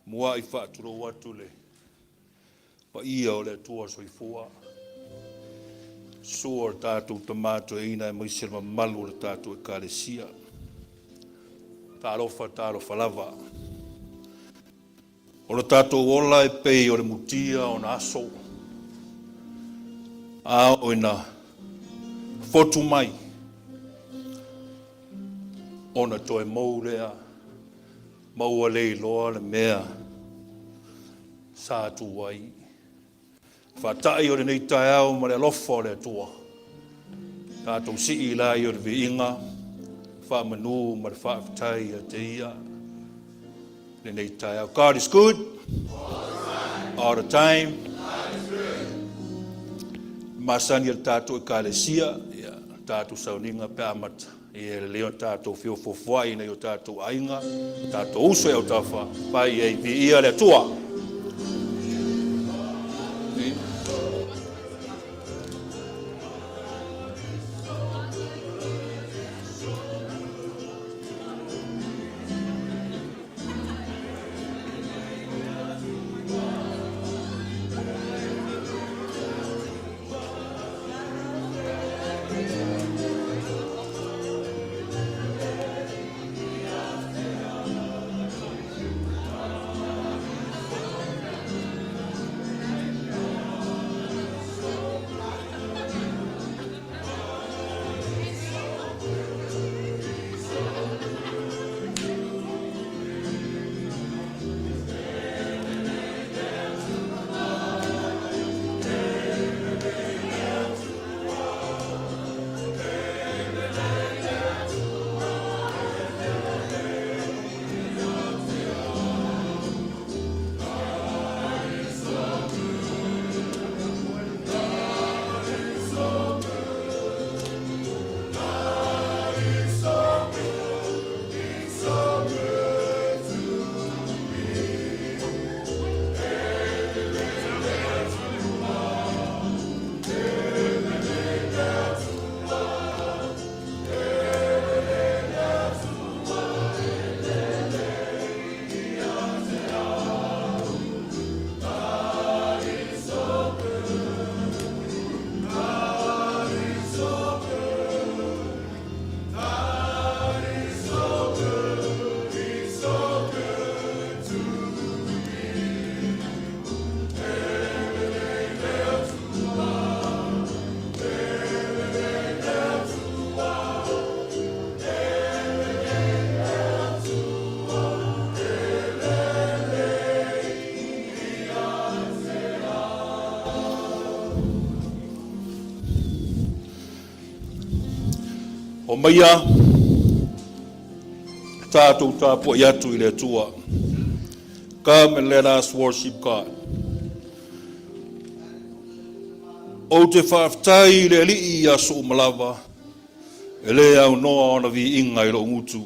Mua I whaaturo watu le. Pa ia o le tua soifua. Sua tātou tamato e ina e maisir ma malu le tātou e kāresia. Tārofa lava. O le tātou ola e pei o le mutia o na aso. A o ina fotu mai. O na toe mou lea. Maua lei loa le mea. Sā tu wai. Whatai o le nei tai au ma le alofa o le atua. Tātou si I la I o vi inga, wha manu ma wha tai a te ia. Nei tai au. God is good. All the time. Masani al tātou I kālesia, tātou sauninga pe amata. I leo tātou whio fofwai nei o tātou ainga, tātou uso e o tawha, pai e vi ia le tua. O maia, tātou tāpua iatu I le tua. Come and let us worship God. O te whaafitai le alii I aso o malawa, e le au noa ona vi inga I lo ngutu.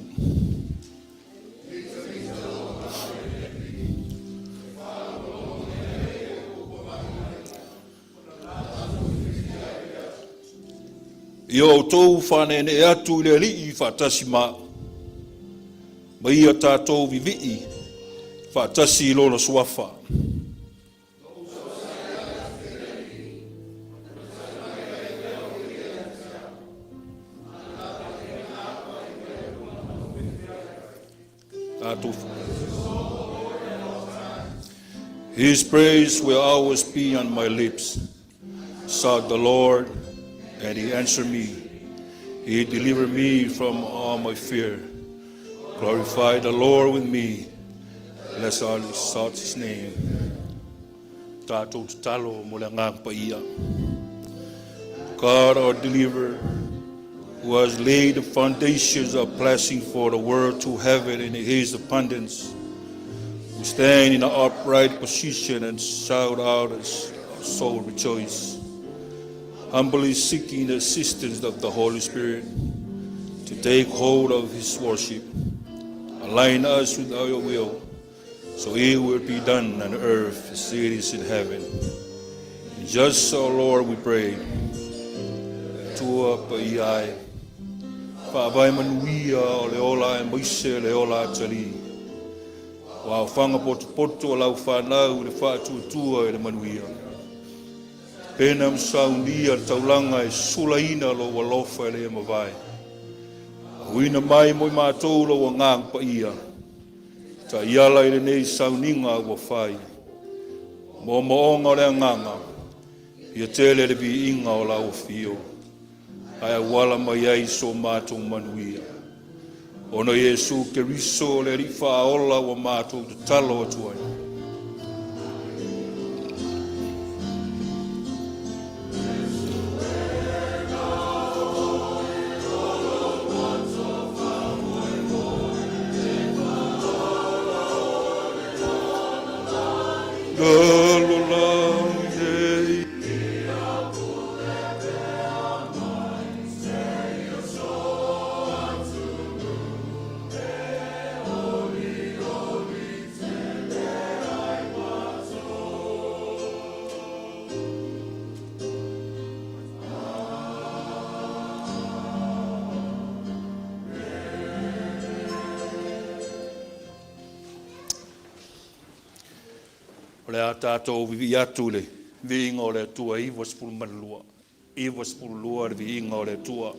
I o tau whanene e atu le alii whaatasi ma. Ma ia tātou vivii, whaatasi I lona suafa. His praise will always be on my lips. Sought the Lord, and He answered me. He delivered me from all my fear. Glorify the Lord with me. Let's all exalt His name. Tātou talo mo le ngang pa ia. God our deliverer, who has laid the foundations of blessing for the world to heaven in His abundance. We stand in an upright position and shout out as our soul rejoice, humbly seeking the assistance of the Holy Spirit to take hold of His worship. Align us with our will, so it will be done on earth as it is in heaven. And just so, Lord, we pray. Tua pa iai, whaavai manuia o le ola e moise le ola atali. Wa whanga poto lau whanau le whaatuatua e le manuia. Pena msaunia taulanga e sulaina lo walofa e le mawai. Uina mai moi mātou lo wa ngang pa ia. Ta iala i le nei sauninga wa whai. Mo moonga o le nganga. Ia tele le vi inga o lau fio. Ai wala mai ai so mātou manuia. Ono Yesu Keriso le rifa ola wa mātou te talo atuai. O le a tātou vivi atu le, vi inga o le atua iwa spulu manlua. Iwa spulu lua le vi inga o le atua.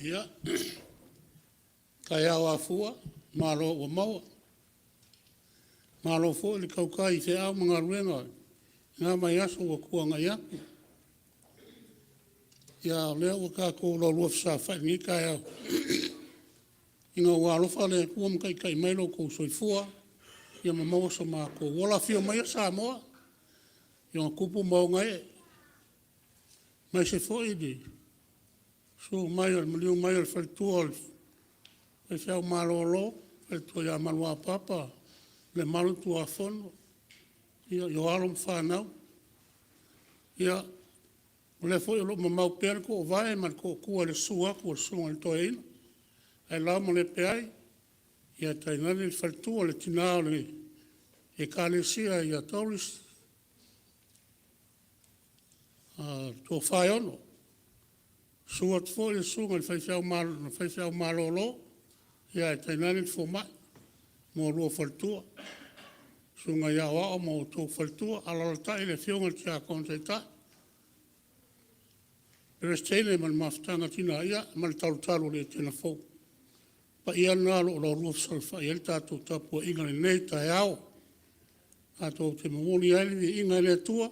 Ia. Kai au afua, malo o maua. Malo fo le kaukai te au mga ruenga. Ngā mai aso wa kua ngai aku. Ia lea wa kā kou lau lua fisa whai ngi kai au. Inga walofa le kua mkai kai mailo kou soifua. Ia mamawa sa maa kou wala fio mai a Samoa. Ia kupu mau ngai. Mai se fo idi. So mai al miliu mai al whaltua. Mai fiau malolo. Whaltua ia malua papa. Le malu tua fono. Ia yo alom whanau. Ia le fo ilo mamau pere ko o vai man ko kua le sua ko le sunga le toeina. Ailao Malepeai. Ia tainani le whaltua le tinao le e Kenese ia Doris. Tofaeono. Sua tfo le sunga le whaifiau malolo. Ia tainani le fo mai. Mo rua whaltua. Sunga ia wao mo tō whaltua. Alalatai le whionga tia konteita. Perestene man mawhtanga tina ia. Man talu le Etena Fou. Pa ia nalo o la rua whalfa. Ia tātou tapua inga le nei tai au. Tātou te mamoni aili inga le tua.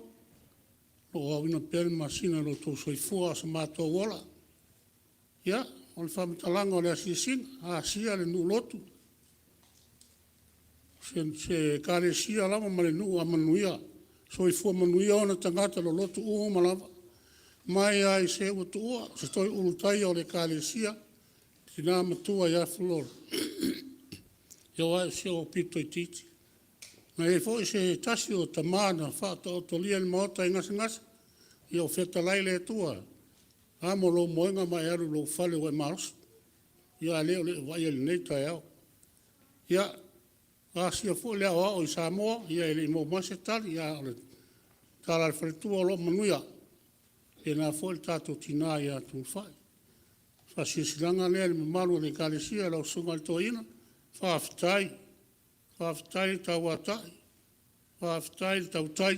Lo au ina pere masina lo tō soifua sa mātou wala. Ia, o le whamitalanga o le asisina. Asia le nulotu. Se Kenese lama male nuu a manuia. Soifua manuia ona tangata lo lotu uho malava. Mai ai se utu ua. Se toi urutai o le Kenese. Tina matua ia flor. Ia wai se o pito i titi. Na e fo se tasi o tamana whata o tolia ni maota i ngasa. Ia o feta laile e tua. Amo lo moenga mai aru lo fale o e maros. Ia leo le vai ele nei tai au. Ia asia fo le au i Samoa. Ia ele mo masetali. Ia le tala le whaletua o lo manuia. E nā fo le tātou tina ia tu whai. Whasisilanga lea le mamalu le Kenese lau sunga le toina. Whaafitai. Whaafitai tau atai. Whaafitai tau tai.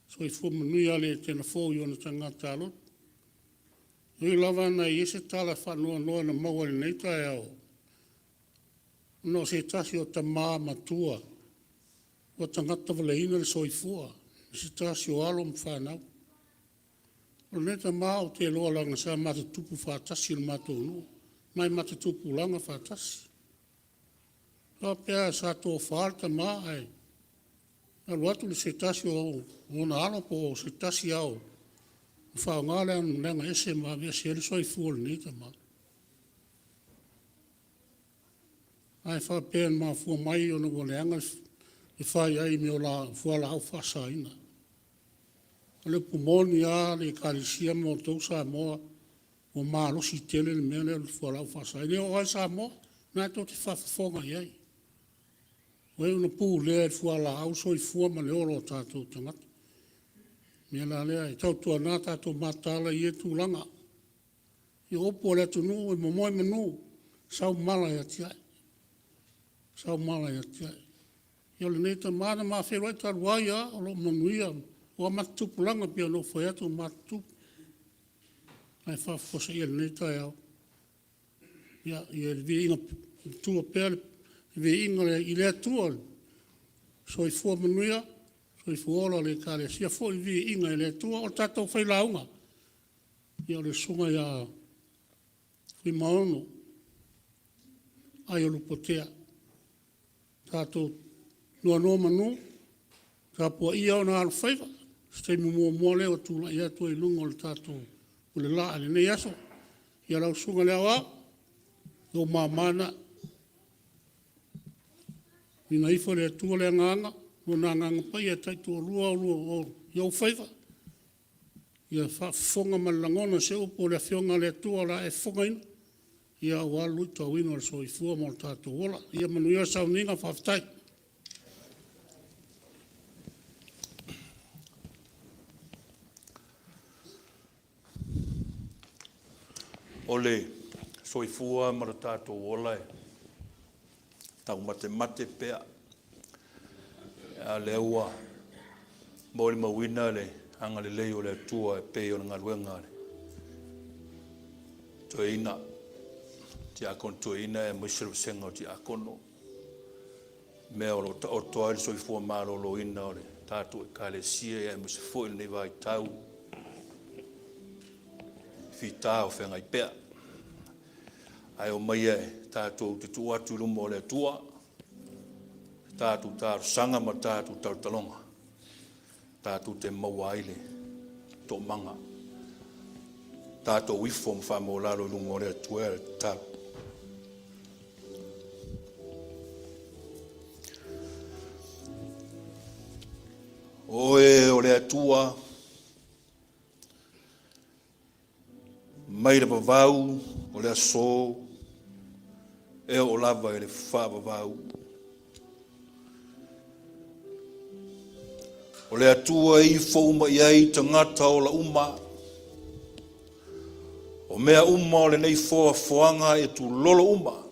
So i fu manuia le Etena Fou i ona tangata alot. Nui lava na i ese tala whanua noa na maua le nei tai au. No se tasi o ta maa matua. O tangata waleina le soifua. Se tasi o alo mwhanau. O neta maa o te loa langa sa mata tupu whatasi le mato no. Mai mata tupu langa whatasi. Ka pea sa tō whaarta maa ai. Alu atu le se tasi o ona alo po se tasi au. Whao ngāle anu lenga ese maa via se ele soifua le neta maa. Ai wha pēn maa fua mai o na waleanga i whai ai me o la fua la au whasaina. Le pumoni a le Kenese mo tau Samoa o marosi tele le mea le fua la au whasaina. O ai Samoa, nā tō te whafafonga iai. O e una pū lea e fua la au soifua ma le olo tātou tangata. Mea la lea e tau tua nā tātou mātala i e tūlanga. I opo le tunu e momoe manu, sau mala ia tiai. Sau mala ia tiai. Ia le neita mana maa wheroi taruai a, o lo manuia, o a matupu langa pia no whai atu matupu. Ai whafosa ia le neita e au. Ia le vi inga tua pēle, vi inga le i lea tua. So i fua manuia, so i fua ola le Kenese, ia fua i vi inga i lea tua, o tātou whai launga. Ia le sunga ia Fuimaono, Aiolupotea. Tātou noa manu, tāpua ia o nā alu whaiva. Stei mua leo tūla ia tua i lunga o le tātou o le laa le nei aso. Ia lau sunga leo au, o mamana. Ina ifo le tua le nganga, o nā nganga pai e taitu o lua o iau whaiva. Ia whafonga malangona se upo le whionga le tua la e whonga ina. Ia o alu tau ino le soifua mo le tātou ola. Ia manuia sauninga whaftai. Ole, soifua ma le tātou ola e. Tau mate pea. A le ua. Mo le mawina le anga le leo le tua e peo na ngaluenga le. Toeina. Ti akon tuina e mwisho senga o ti akono. Mea o o toa so i fua malo lo ina o le tatu e kale sia e mwisho fo il neva i tau. Fita o whenga i pea. Ai o mai e tatu te tua atu lumo le tua. Tatu taru sanga ma tatu taru talonga. Tatu te mawaile to manga. Tatu wifo mfamo lalo lumo le tua le tatu. Oe o le atua, mai le vavau, o le aso, e o lava e le wha vavau. O le atua i whauma iai tangata o la uma, o mea uma o le nei whoa whoanga e tu lolo uma.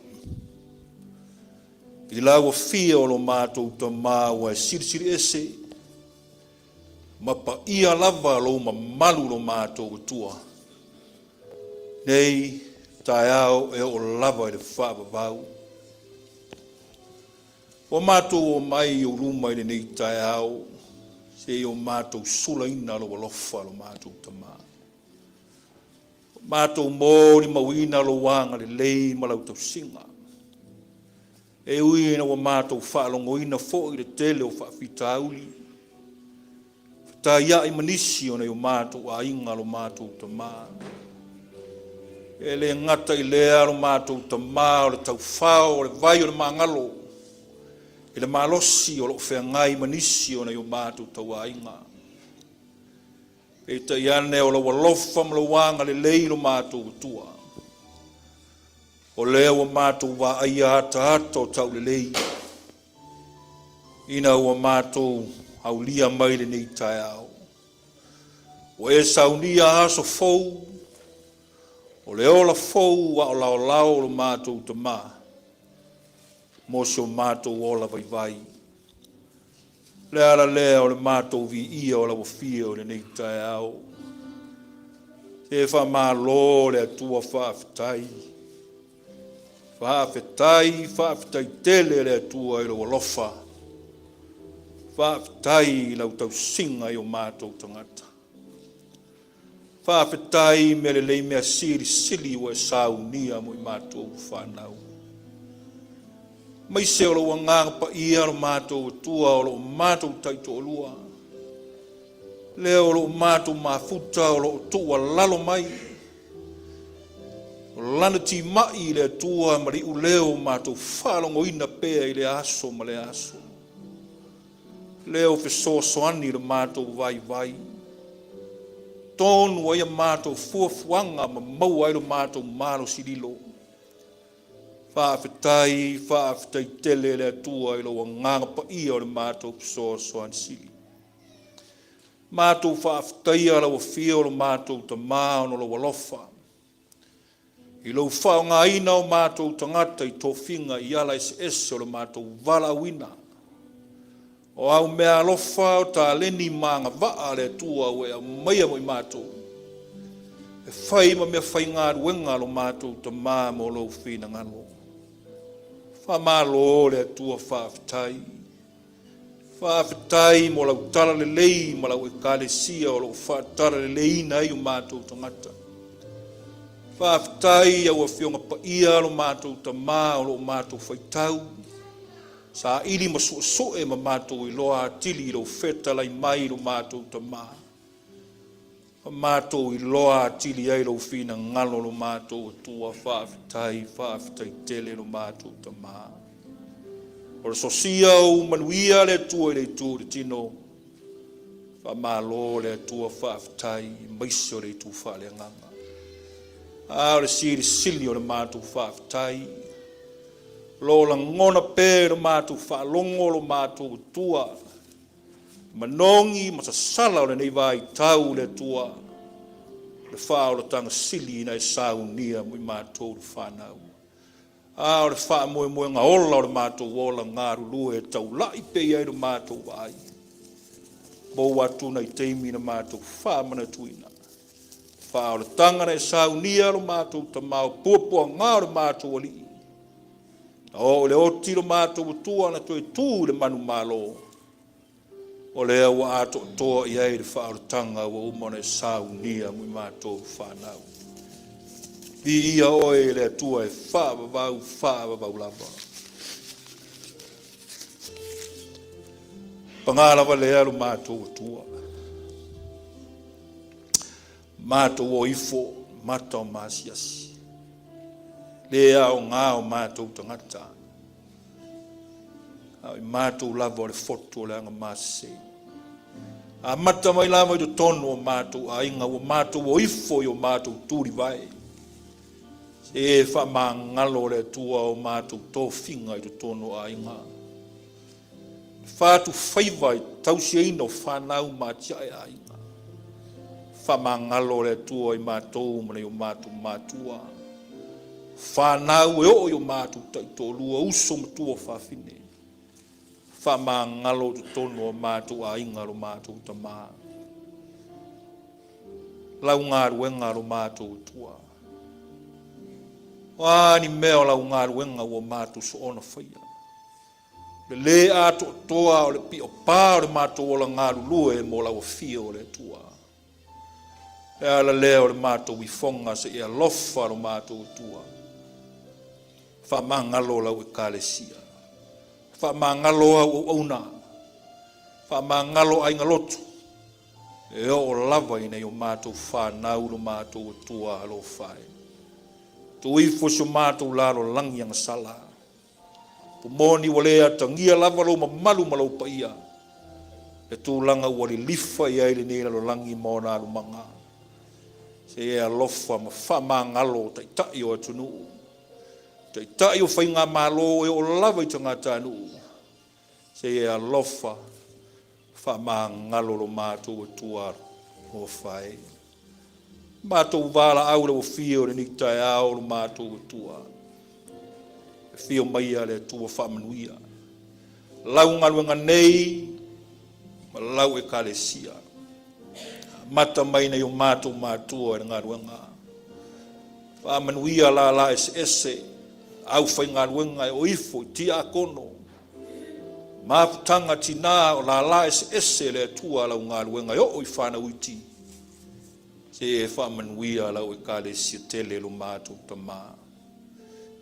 I lawa fia o lo mātou ta māua e sirisiri ese, ma pa ia lava lo ma malu lo mātou tua. Nei, tae au e o lava e le whaavavau. O mātou o mai o ruma i nei tae au, se o mātou sula ina lo walofa lo mātou tamā. Mātou mōri mawina lo wanga le lei malau tau singa. E uina o mātou whaalongo ina fo i le tele o whaafitauli. Ta ia i manisi o nei o mātou a inga lo mātou ta mā. E le ngata i lea lo mātou ta mā o le tau whao o le vai o le māngalo. E le mālosi o lo whengai manisi o nei o mātou tau a inga. E ta iane o lo walofa ma lo wanga le lei lo mātou tua. O lea o mātou wa aia hata hata o tau le lei. Ina o mātou au lia mai le nei tae au. O e saunia aso fou, o le ola fou wa o lao lao lo mātou ta mā. Mo se o mātou ola vai vai. Le ala lea o le mātou vi ia o la wafia o le nei tae au. Te wha mā lo le atua whaafetai. Whaafetai tele le atua i lo walofa. Whaafetai lau tau singa i o mātou tangata. Whaafetai me le lei mea siri sili o e saunia mo i mātou whanau. Mai se o lo wanganga pa ia o mātou tua o lo mātou taito o lua. Leo o lo mātou mafuta o lo tua lalo mai. O lana ti mai le tua mari u leo mātou whalongo ina pea i le aso ma le aso. Leo fe soani le mātou vai vai. Tonu ai a mātou fuafuanga ma mau ai lo mātou malo sirilo. Whaafetai tele le atua i lo wanganga pa ia o le mātou soani sili. Mātou whaafetai ala wa fia o lo mātou ta māono lo walofa. I lo whaonga ina o mātou tangata i tofinga i ala ese o lo mātou vala wina. O au mea alofa o ta leni maanga waa le tua ue a maia mo i mātou. E whai ma mea whai ngā ruenga lo mātou ta mā mo lo whina ngano. Wha mā lo le tua whaafetai. Whaafetai mo lau tala le lei ma lau e kāle sia o lo whaatara le lei na i o mātou tangata. Whaafetai au a whionga pa ia lo mātou ta mā o lo mātou whaitau. Sa ili maso e ma mātou i loa atili i lo feta lai mai lo mātou ta mā. Mātou i loa atili ai lo whina ngalo lo mātou tua whaafetai tele lo mātou ta mā. O le sosia o manuia le tua i le tua le tino. Wha mā lo le tua whaafetai maiso le tua whaale nganga. A o le siri sili o le mātou whaafetai. Lo la ngona pe lo mātou whaalongo lo mātou tua. Manongi masasala o le nei vai tau le tua. Le whao le tanga sili na e saunia mo i mātou le whanau. A o le wha moe ngā ola o le mātou ola ngāru lue tau lai pe ai lo mātou vai. Mo watu na i teimi na mātou wha mana tuina. Wha o le tanga na e saunia lo mātou ta mau puapua ngā o le mātou ali. O le oti lo mātou tua na toi tū le manu malo. O le awa ato toa i ai le wha o le tanga wa umana e saunia mui mātou whanau. Pi ia oe le atua e wha lava. Pangalawa le alu mātou tua. Mātou o ifo, mata o masiasi. Le au ngā o mātou tangata. Au mātou lava o le foto le anga masi. A mata mai lava i to tono o mātou a inga o mātou o ifo i o mātou tūri vai. Se wha mā ngalo le tua o mātou tō whinga i to tono a inga. Whātu whaiwai tausia ino whanau mātia e a inga. Whamangalo le tua i mātou mana i o mātou mātua. Whanau e o i o mātou taitolua uso matua whawhine. Whamangalo tu tono o mātou a inga ro mātou tamā. Lau ngāru enga ro mātou tua. Wāni mea o lau ngāru enga o mātou so ona whaia. Le ato toa o le pi o pā o le mātou o la ngāru lue mo lau fia o le tua. E ala leo le mātou i fonga se e alofa ro mātou tua. Wha mangalo lau e kālesia. Wha mangalo au auna. Wha mangalo ai ngalotu. E o lava ina i o mātou whanau ro mātou tua alo whai. Tu ifo so mātou lalo langi ang sala. Pumoni walea tangia lava lo mamalu malau pa ia. E tu langa wali lifa i aile nila lo langi maona alo manga. Se e alofa ma whamangalo taitai o atunu. Taitai o whainga malo e o lava i tangata anu. Se e alofa whamangalo lo mātou atua o whai. Mātou wala aura o fio le nitai ao lo mātou atua. Fio mai ale atua whamanuia. Lau ngaluenga nei, ma lau e kālesia. Mata mai nei o mātou mātua e ngā ruenga. Whamanuia la ese, au whai ngā ruenga e o ifo, ti a kono. Maputanga tina o la ese le atua lau ngā ruenga e o i whana uiti. Se e whamanuia lau e kālesia tele lo mātou tamā.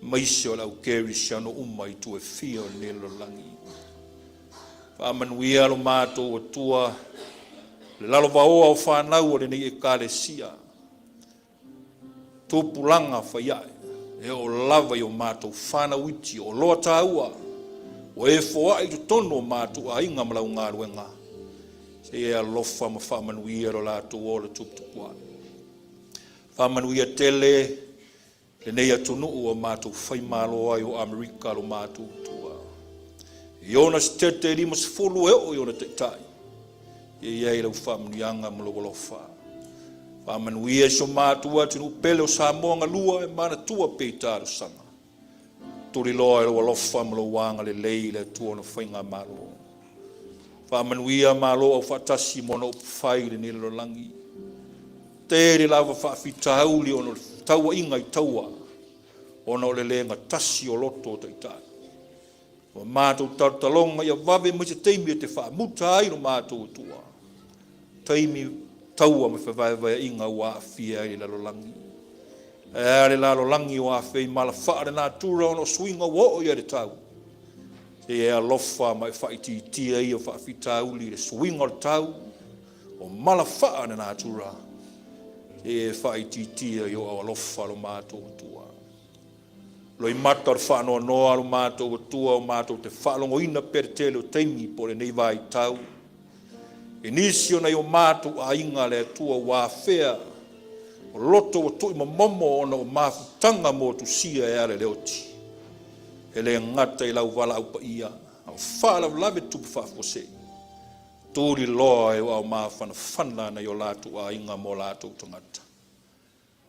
Maisio lau keri siano umai tu e fio nelo langi. Whamanuia lo mātou atua. Le lalo vaoa o whanau o rene e kālesia. Tōpulanga whaiai. E o lava i o mātou whanau iti o loa tāua. O e fōa i tu tono o mātou a inga malau ngā ruenga. Se e alofa ma whamanuia ro lātou o le tuptupua. Whamanuia tele le nei atunu o mātou whaimalo ai o Amerika lo mātou tua. Iona stete rimas fulu e o iona teitai. E iei lau whamanuianga mlogolofa. Whamanuia so mātua tinu pele o Samoa lua e mana tua peitaro sanga. Turi loa e lo alofa mlowanga le lei le tua no whainga malo. Whamanuia malo au whatasi mona upwhai le nilo langi. Tere lava whawhitauli ono taua inga i taua. Ona o le lenga tasi o loto o teitai. O mātou tartalonga ia wawe mo se teimi e te whaamuta ai no mātou tua. Teimi taua me whawaiwai inga ua awhia i lalo langi. E are lalo langi o awhia mala whaare nā tura ono swinga wo o ia re tau. E alofa mai whaiti tia i o whaafitauli le swinga o tau. O mala whaare nā tura. E whaiti tia i o alofa lo mātou tua. Loi mata ar whanoa noa lo mātou tua o mātou te whalongo ina per tele o teimi po le nei vai tau. E nisio nei o mātou a inga le tua wāwhea. O loto o tui mamomo ona o mafutanga mo tu sia e are leoti. E le ngata i lau wala au pa ia. Au whala lave tupu whafose. Tūri loa e au mawhana whana na i o lātou a inga mo lātou tangata.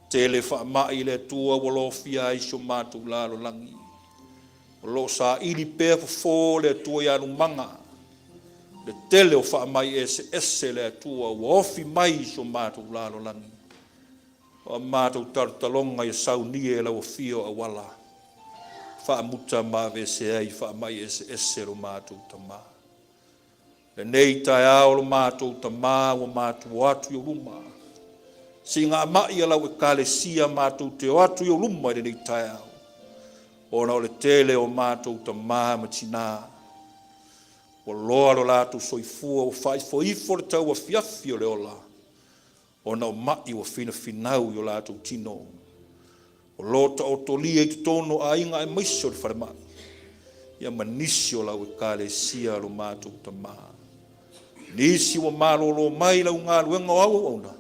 Tele whaamai le tua wolofia i so mātou lalo langi. O lo sa ili pēr fo le tua i anu manga. Le tele o whaamai ese le tua wofi mai i so mātou lalo langi. O mātou tarutalonga i saunie e lau fio a wala. Whaamuta mā vese ai, whaamai ese lo mātou tamā. Le nei tai ao lo mātou tamā o mātou atu i uruma. Si ngā mai a lau e kālesia mātou te atu i uruma i nei tai ao. O na o le tele o mātou tamā matina. O loa lo lātou soifua o whai foifo le tau a fiafi o le ola. O na o mai o fina finau i o lātou tino. O lota o tolia i tono a inga e maiso le wharamai. Ia manisi o lau e kālesia lo mātou tamā. Nisi o mālolo mai lau ngā luenga o au auna.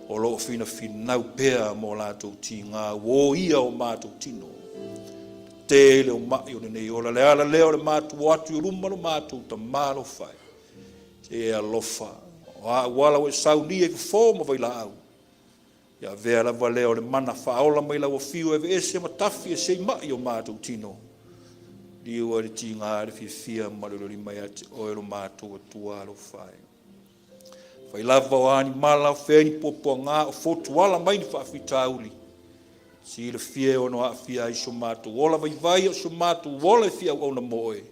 O lo fina finau pea mo lātou ti ngā o ia o mātou tino. Te leo mai o nei ola le ala leo le mātou atu i ruma lo mātou ta mālo whai. E alofa. Wala o e sauni e kufoma vai la au. Ia vea lava leo le mana whaola mai lau o fiu e ese matafi e sei mai o mātou tino. Liu ari ti ngā re fia marurori mai ati oero mātou atua alo whai. Whai lava o ani mala o wheni popo ngā o fotu ala mai ni whaafita auli. Si le fie ono a fia i so mātou ola vai o so mātou ola e fia au na moe.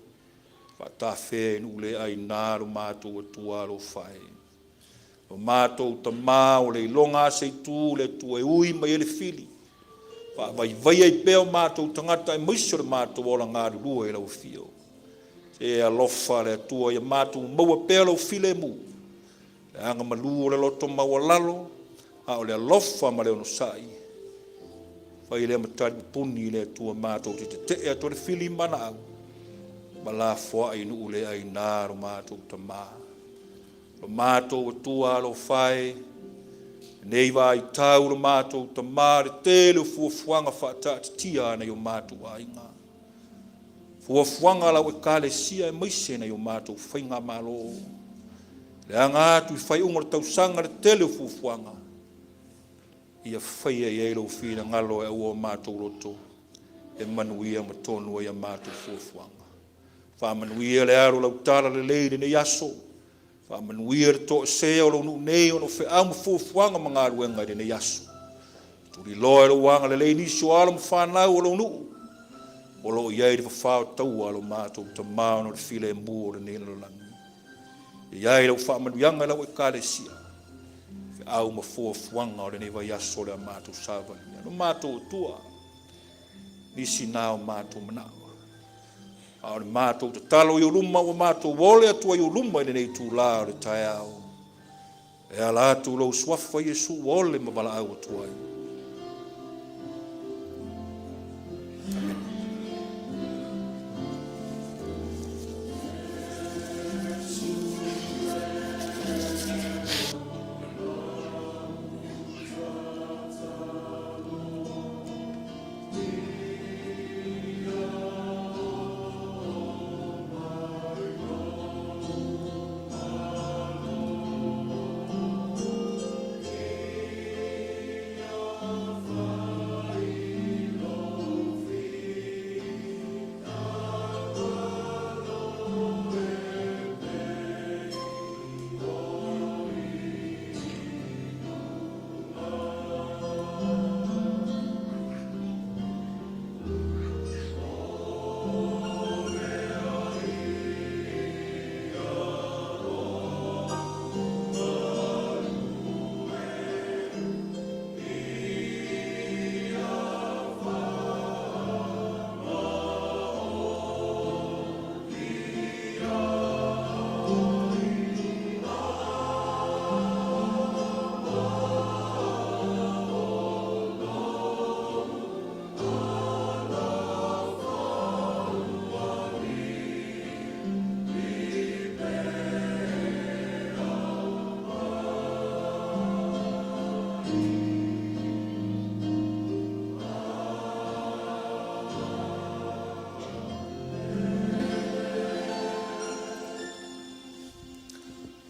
Whata whē nule ai nāro mātou atua alo whai. O mātou ta mā o le longa se tū le tu e ui mai ele fili. Vai ai peo mātou tangata e maiso le mātou ola ngāru rua e lau fio. E alofa le atua i mātou maua peo lau file mu. Le anga malu o le loto maua lalo, a o le alofa ma le ono sai. Whai le matari puni le atua mātou te e atua le fili mana au. Ma la fua ai nu le ai nāro mātou ta mā. Lo mātou atua alo whai, nei vai tau lo mātou ta mā re tele fuafuanga whaata tia ana i o mātou a inga. Fuafuanga lau e kālesia e maise na i o mātou whainga malo. Le anga atu i whai unga tau sanga re tele fuafuanga. Ia whaia i eilo whina ngalo e ua mātou roto. E manuia matonu ia mātou fuafuanga. Wha manuia le aro lau tala le leire ne yaso. Wha manuia le toa sea o lau nu nei ono whi amu fuafuanga mga aruenga ne yaso. Turi loa lo wanga le lei niso ala mu whanau o lau nu. O lo iai le whawhao tau alo mātou ta maono le file e mua o le nena langi. Iai lau wha manuianga lau e kālesia. Au ma fuafuanga o le nei vai aso le a mātou sāvani. No mātou tua. Nisi nā o mātou manao. A le mātou te talo i uruma o mātou wole atua i uruma i nei tū la o le tae au. E ala atu lau swafa Jesu wole ma bala au atua i.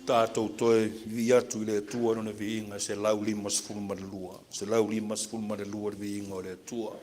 Tātou toe vi atu i le tua no ne vi inga se lau lima sefulu ma le lua. Se lau lima sefulu ma le lua vi inga o le tua.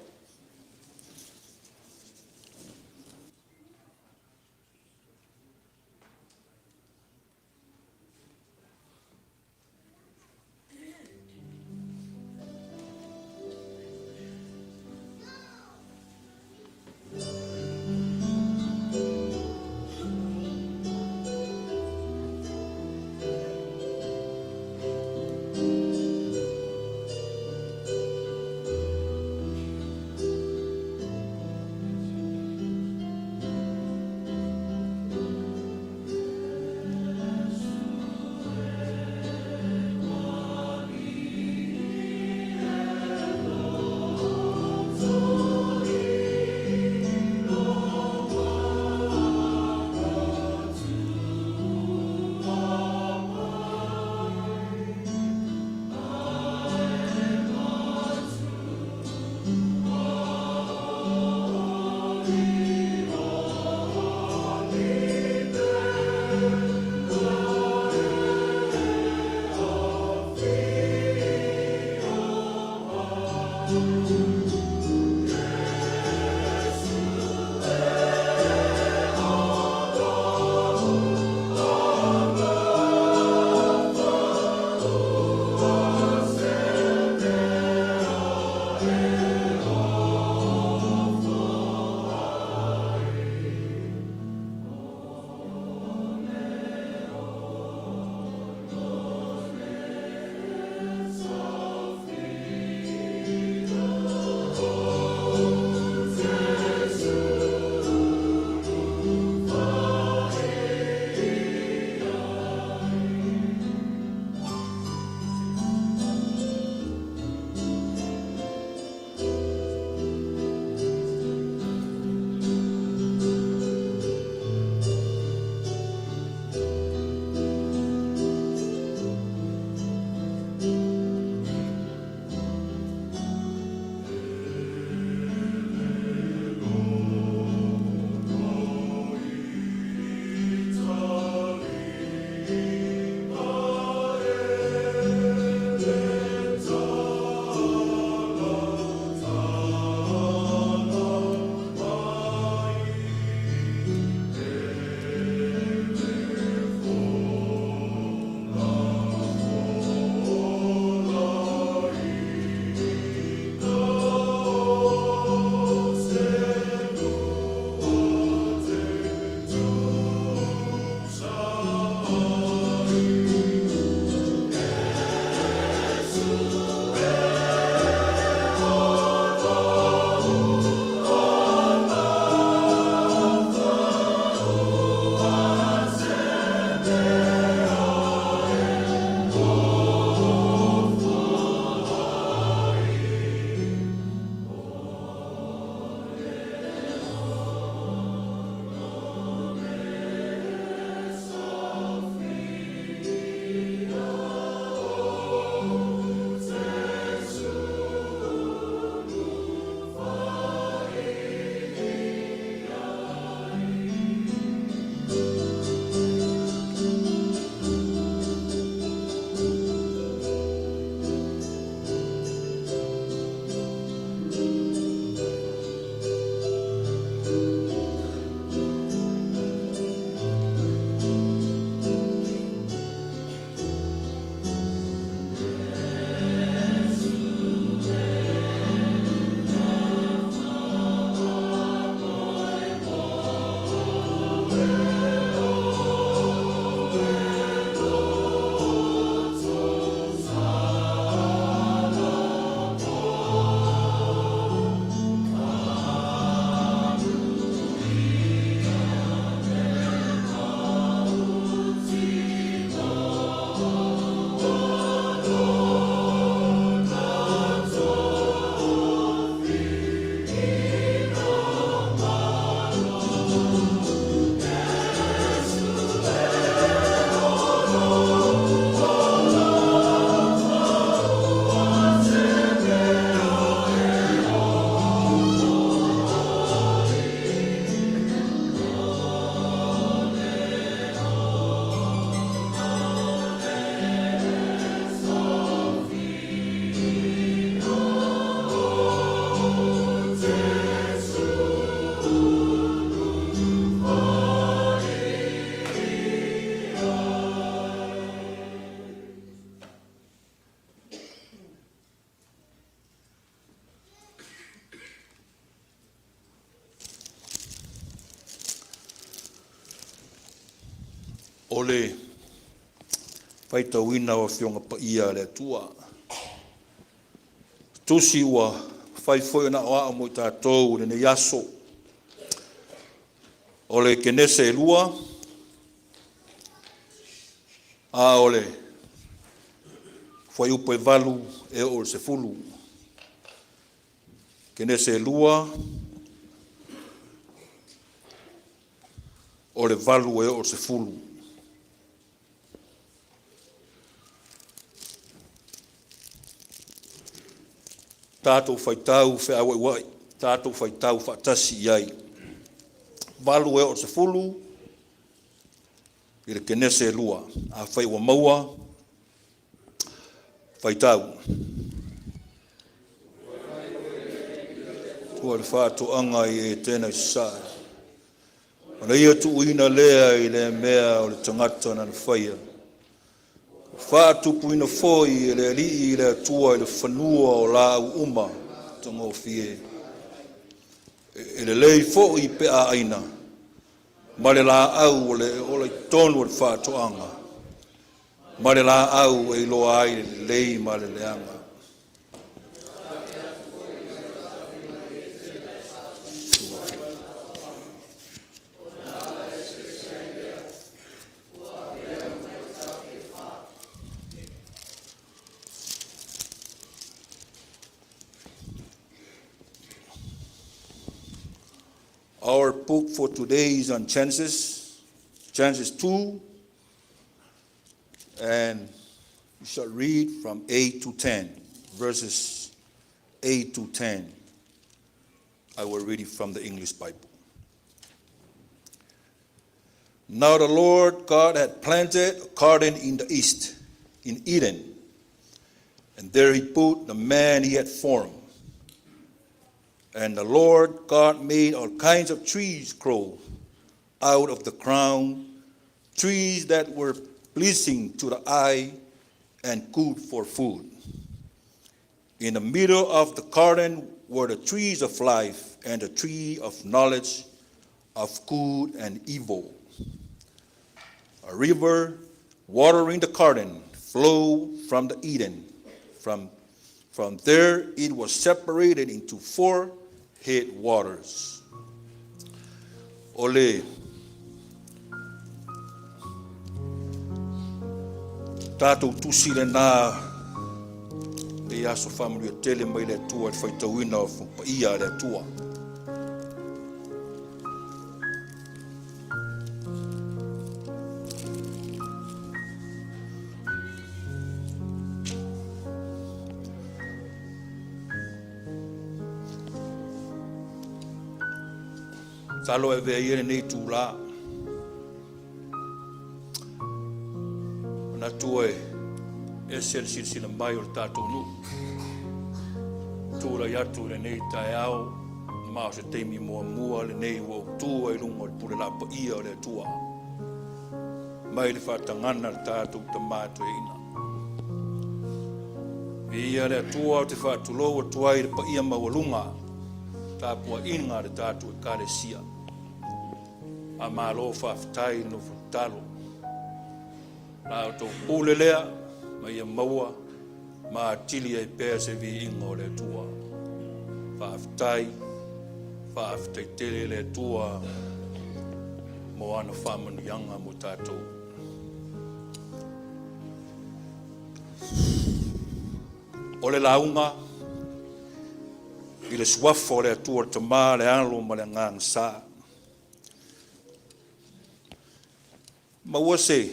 Ole faitauina o fionga pa ia le tua. Tusi ua faifoi na oa mo tātou le ne yaso. Ole Kenese lua. A ole foi upo e valu e o se fulu. Kenese lua. Ole valu e o se fulu. Tātou whaitau whea wai, tātou whaitau whaatasi iai. Valu e o se fulu, i le Kenese lua, a whai wa maua, whaitau. Tua le whātoanga i Etena Fou. Ana ia tu uina lea i le mea o le tangata na whaia. Whātupu ina foi i le alii i le atua i le whanua o Laau uma, mātango fie. E le lei fo I pe a aina. Ma le la au o le tonu o le whātoanga. Ma le la au e loa ai le lei ma le leanga. Our book for today is on Genesis 2, and we shall read from 8 to 10, verses 8 to 10. I will read it from the English Bible. Now the Lord God had planted a garden in the east, in Eden, and there he put the man he had formed. And the Lord God made all kinds of trees grow out of the ground, trees that were pleasing to the eye and good for food. In the middle of the garden were the trees of life and the tree of knowledge of good and evil. A river watering the garden flowed from the Eden. From there it was separated into 4 headwaters. Ole tātou tusi le nā le aso family o tele mai le tua le whaitauina o whapaia le tua. Talo e vea iere nei tū la. Na tua e sila mai o le tātou nu. Tūra i atu le nei tae au, maa se teimi mua le nei ua tua I lunga o le pule la pa ia o le tua. Mai le whatangana le tātou ta mātu e ina. Ia le tua o te whatulo o tuai le pa ia mawalunga. Tāpua inga le tātou e kāresia. A malo whaftai no whatalo. Nā tō pūlelea, mai a maua, mā tili e pēr se vi ingo le tua. Whaftai tele le tua, mo ana whamanu yanga mo tātou. O le launga, I le swafo le tua te mā le alo ma le ngang sā. Maua se,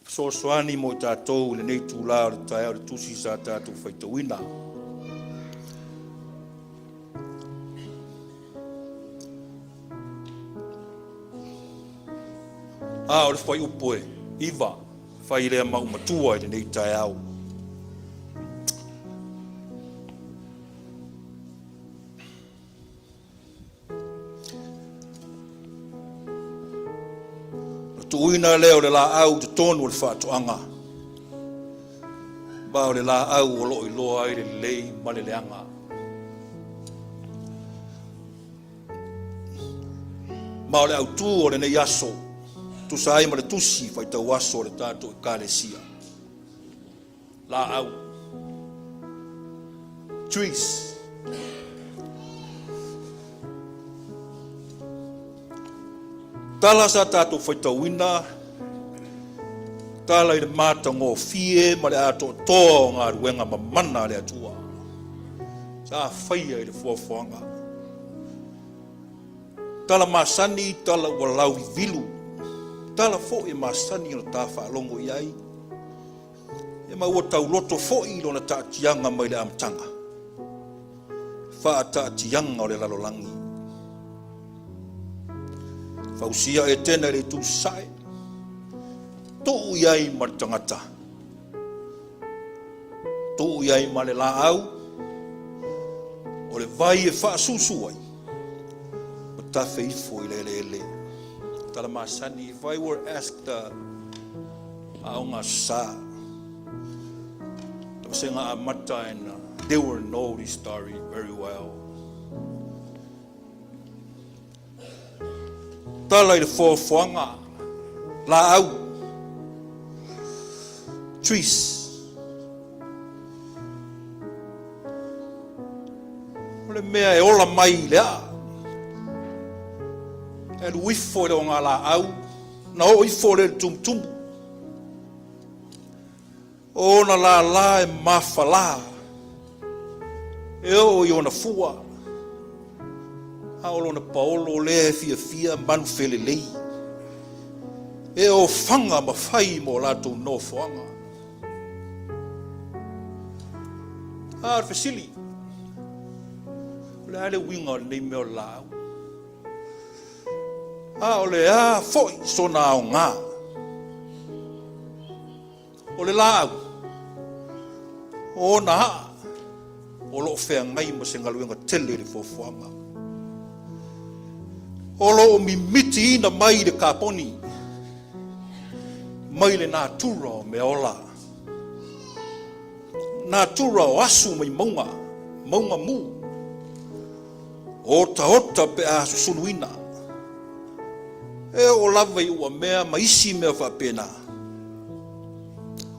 so soani mo tātou le nei tūlā o le tae o le tusi sa tātou whaitauina. O le whai upoe, iwa, whai lea mau matua I le nei tae au. Tuina leo le la au te tonu o le whātoanga. Bao le la au o loi loa I le lei ma le leanga. Mao le au tū o le nei aso. Tu sa ai ma le tusi whai tau aso le tātou I kāresia. La au. Trees. Tala sa tātou whaitauina, tala I le mātango fie, ma le ato toa o ngā ruenga mamana le atua. Sa whaia I le fuafuanga. Tala masani, tala ua lau I vilu. Tala fo I masani o tā whaalongo I ai. E ma ua tau loto fo I lona tātianga mai le amtanga. Wha tātianga o le lalolangi. Fausia Etena le tu sai. Tou iai ma tangata. Tou iai ma le Laau. O le vai e wha susu ai. O ta feifo I le. Tala masani, if I were asked aonga sa. Tau senga a mata ena they will know this story very well. Talai le fofoanga, Laau, trees. Ole mea e ola mai lea. E wifo le o ngā Laau, na o ifo le tumtumbu. O na la e mawhala. E o i ona fua. A o lona paolo le fia manu felelei. E o whanga mawhai mo lato no whanga. A whesili. Le ale winga nei meo Laau. A o le a foi sona o ngā. O le Laau. O na haa. O lo whea ngai ma se ngaluenga tele le fofuanga. O lo mi miti ina mai le kaponi. Mai le nā tura o me ola. Nā tura o asu mai maunga. Maunga mu. Ota pe a susunuina. E o lava i ua mea ma isi mea whapena.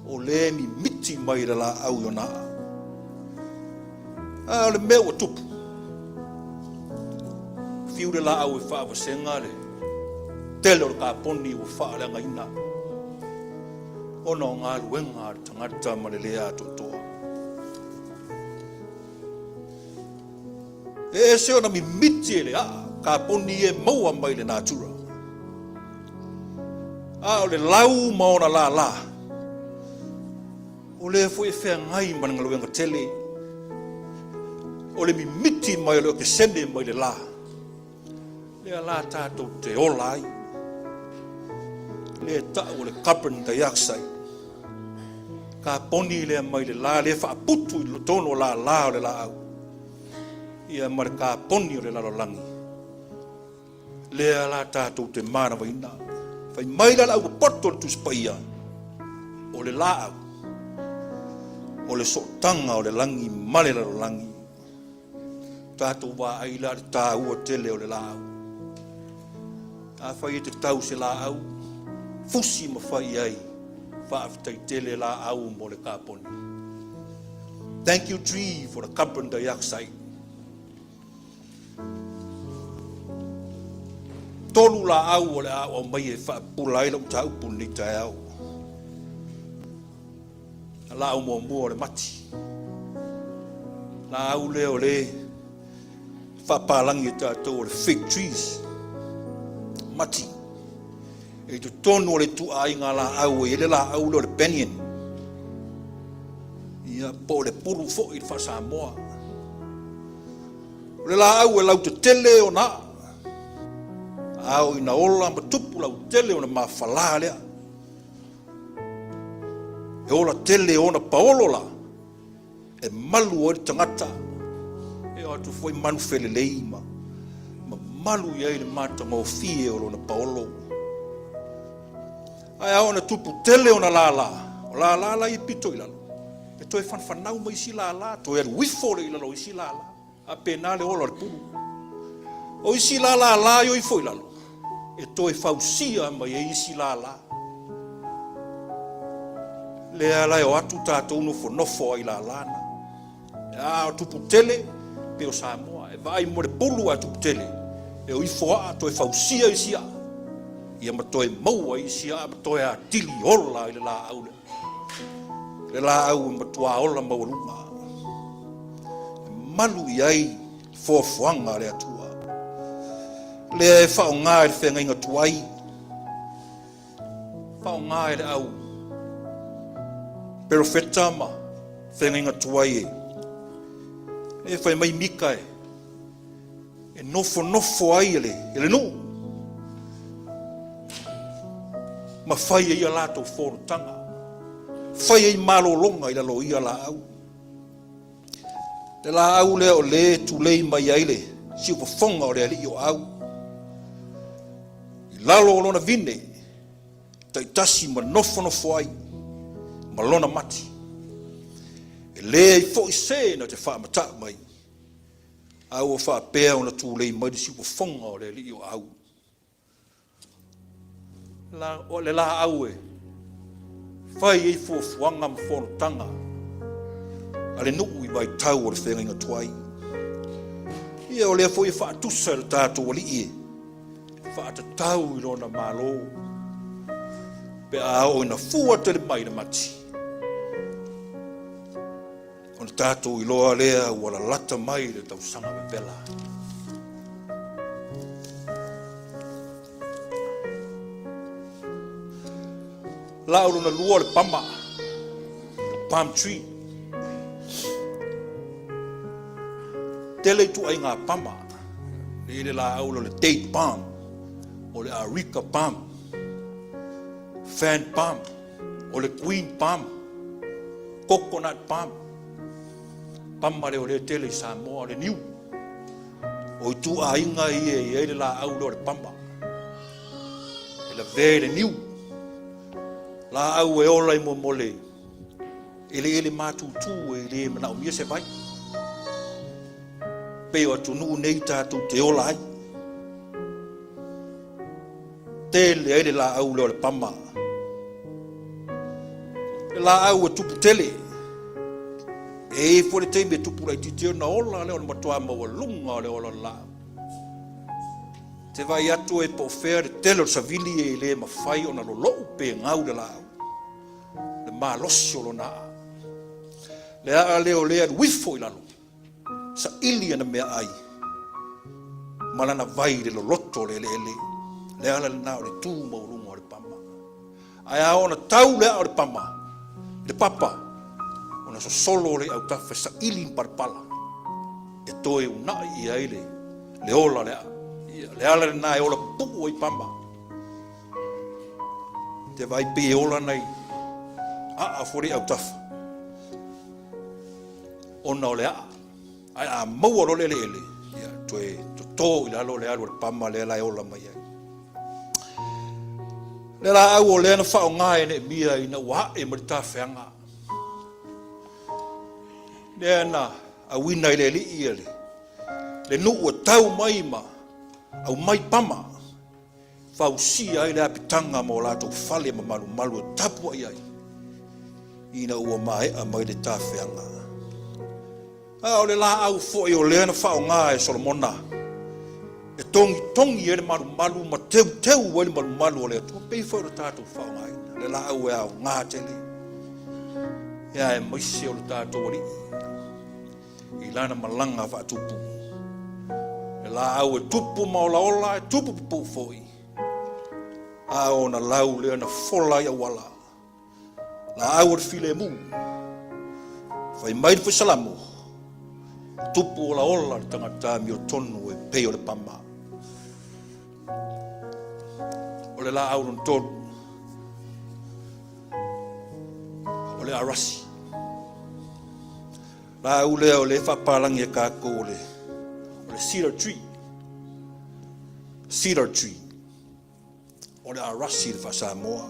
O le mi miti mai le la au yona. A le mea ua tupu. Fiu le la au e wha senga le. Tele o ka poni ua wha le ngaina. Ona o ngā luenga le tangata ma le lea totoa. E se ona mi miti e le a. Ka poni e maua mai le natura. A o le lau maona la. O le fo e whea ngai ma nga luenga tele. O le mi miti mai o ke sene mai le la. Le la tātou te olai. Le ta o le carbon dioxide. Ka poni le mai le la le wha putu i lo tono la o le la au. Ia mara ka poni o le la langi. Le la tātou te mana waina. Fai mai la au poto tu spaia. O le la au. O le sotanga o le langi male la langi. Tātou wā aila le tā ua tele o le la au. A whai e te tau se la au. Fusi ma whai ai. Whaafitai tele la au mo le kaponi. Thank you tree for the carbon dioxide. Tolu la au o le au o mai e whaapulai lau ta upu ni tai au. La au mua mua o le mati. La au le o le whaapalangi tātou o le fig trees. Mati. E tu tonu o le tu ai ngā la au e le la au le banyan. Ia po le puru fo i wha Samoa. Le la au e lau te tele o na. Au ina ola ma tupu lau tele o na mawhala lea. E ola tele o na paolola. E malu o le tangata. E o atu foi manu felelei ma. Ma malu iai le matanga o fie o na paolo. Ai au na tupu tele o na la. O la i pito i lalo. E toi fanfanau ma isi la. Toi eru wifo le i lalo isi la. A pena le ola le puru. O isi la yo i foi lalo. E toi fausia ma e isi la. Le ala o atu tātou nofo ai la lana. O tupu tele, pe o Samoa. E vai mo le pulu a tupu tele. E o ifoa toi fausia isi a. Ia ma toi maua isi a, ma toi a tili ola i le la au le. Le la au ma tua ola maurunga. Malu i ai foafuanga le atua. Le e whao ngā e whenga inga tuai. Whao ngā e le au. Pero whetama, whenga inga tuai e. E whai mai mika e. E nofo ai ele. Ele no. Ma whai e ia lātou whorotanga. Whai e malolonga i lalo ia la au. Le la au le o le tu lei mai aile. Si upa whonga o le ali o au. Lalo o lona vine, tai tasi ma nofo ai, ma lona mati. E le I fo I se na te wha mata mai. Au o wha pēa o na tū lei mai si o whonga o le li o au. O le la au e. Whai e fo fuanga ma whono tanga. Ale nuu I vai tau o le whenga inga tuai. Ia o lea fo I wha tusa le tātou o li e. Wha ta tau I rona malo. Pe a o ina fua te le mai na mati. O na tātou I loa lea wala lata mai le tau sanga me vela. Lauru na lua le pama. Palm tree. Tele tu ai ngā pama. Le la aulo le date palm. O le areca palm. Fan palm. O le queen palm. Coconut palm. Pama le o le tele Samoa le niu. O tu a inga I le la aulo le pama. E la ve le niu. La au e ola I mo mole. Ele matutu ele mana o mia se vai. Pe o tunu nei tātou te ola ai. Tele ele la au le pama. La au e tupu tele. E fo le teime tupu rai titio na ola le o matua maua lunga le ola la. Te vai atu e po fea le tele o savili e le mawhai o na lolo pe ngau le la au. Le maa losi o lo naa. Le a leo lea wifo I lalo. Sa ili ana mea ai. Malana vai le loloto le. Le ala le nao le tū maurunga o le pama. Ai a ona tau lea o le pama. Le papa. Ona so solo le au tafe sa ili parpala. E toe unai I aile. Le ola lea. Le ala le nao e ola puku o I pama. Te vai pe ola nei. A fori au tafa. Ona o le a. Ai a maua ro le. Ia, toe to tō I lalo le alu le pama le lai ola mai ai. Le la au o le ana whao ngā e ne mia I na ua e marita whianga. Le ana a wina I le li I le. Le nuu a tau mai ma. Au mai pama. Whau si ai le apitanga mo lato fale ma malu tapu ai ai. Ina ua mai a mai le tāwhianga. O le la au fo I o le ana whao ngā e Solomona. E tongi e le malu ma teu e le malu o le atua. Pei whao le tātou whao ngā ina. Le la au e au ngā tele. Ia e maise o le tātou ori. I lana malanga wha tupu. Le la au e tupu maola ola e tupu pupu foi. A o na lau le ana fola ia wala. La au file mu. Fai mai fai salamu. Tupu ola ola tangata mi o tonu e pei o le pama. O le la au non tonu. O le arasi. La au le o le whapalangi e kako o le cedar tree. Cedar tree. O le arasi le Samoa.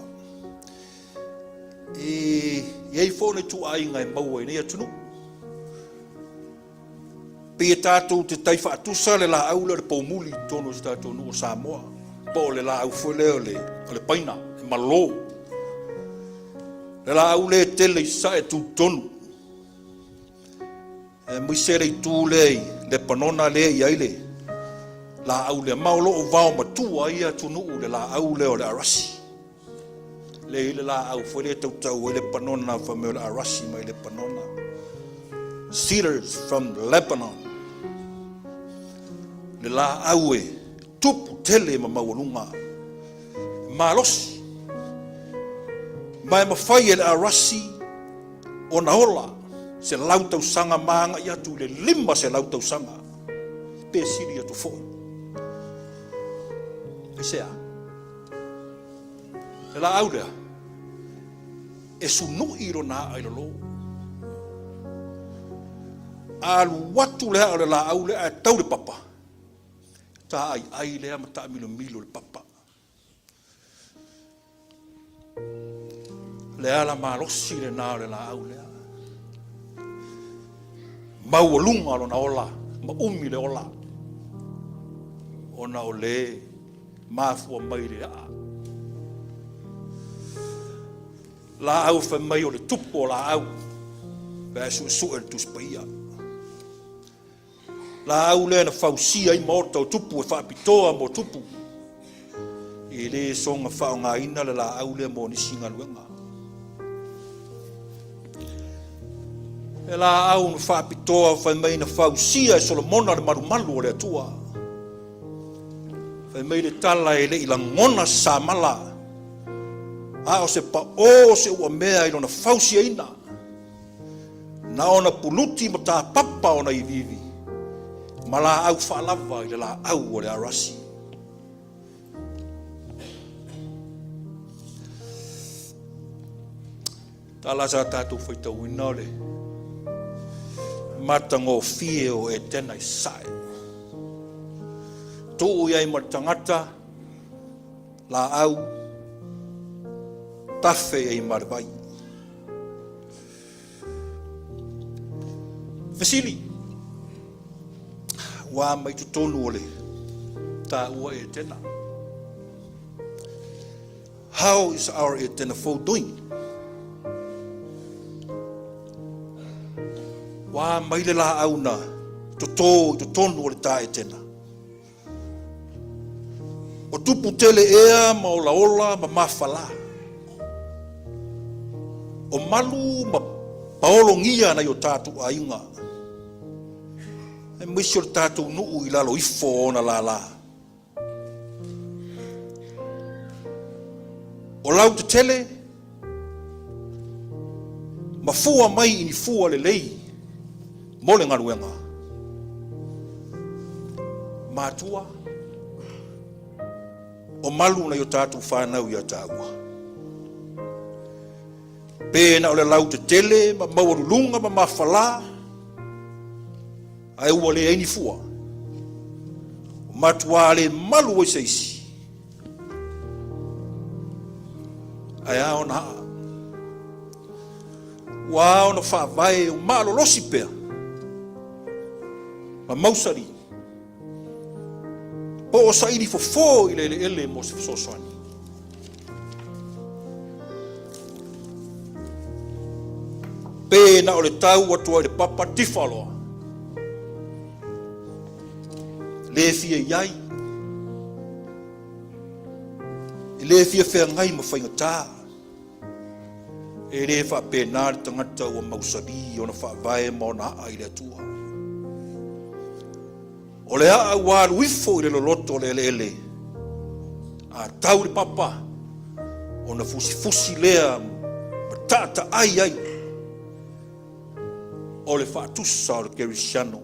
Iei fōne tu ainga e maua I nei atunu. Pia tātou te taiwha atusa le la au le paumuli tono si tātou nu o Samoa. Po le la au fwele o le paina, e malo. Le la au le tele I sa e tu tonu. E muisere I tu le panona le I aile. La au le maolo o vao matua I atunu le la au le o le arasi. Le la au fwele tau le panona fa me le arasi mai le panona. Cedars from Lebanon. Le la au e tupu tele ma maulunga. Malos. Mai mawhai e le arasi o na ola. Se lautau sanga maanga I atu le lima se lautau sanga. Pe siri atu fo. E sea. Le la au lea. E sunu iro na ailalo. Alu watu lea le la au lea tau le papa. Ta ai lea ma ta milo le papa. Lea la malosi le na le la au lea. Maualunga lona ola, ma umi le ola. Ona o le mafua mai le a. La au fa mai o le tupo la au. Pea su e tuspaia. La au le na fausia I maota o tupu e whaapitoa mo tupu. I le songa whao ngā ina le la au le mo nisi ngā luenga. E la au na whaapitoa whai mai na fausia e Solomona le marumalu o le atua. Whai mai le tala e le ila ngona sa mala. A o se pa o se ua mea I lona fausia ina. Na ona puluti mo tā papa ona I vivi. Ma la au whaalava I le la au o le arasi. Tā la sa tātou whaitau ina o le matango fie o Etena I sae. Tuu iai ma tangata la au tafe ei marvai. Vasili, wa mai tutonu ole ta ua Etena. How is our Etena Fou doing? Wa mai le la au na tutonu ole ta Etena. O tupu tele ea ma ola ola ma mafala. O malu ma paolo ngia na yo tatu ainga. E mwisho tatu nuu I lalo ifo ona la. O lau te tele, ma fua mai ini fua le lei, mole ngaruenga. Matua, o malu na yo tatu whanau ia tāua. Pēna o le lau te tele, ma mawarulunga, ma mawhala, ai ua le eini fua. O matua le malu o seisi. Ai ao na haa. Wa ona whaavae o malo losi pea. Ma mausari. Po o sairi fofo I le ele mo se fososwani. Pēna o le tau atua I le papa tifaloa. Le fia iai. I le fia whea ngai ma whaingatā. E le wha pēnā le tangata ua mausari o na whaavae ma o na haa I le atua. O le haa ua aluifo I le loloto le ele. A tau le papa. O na fusi lea ma tata ai. O le whaatusa o le kerisiano.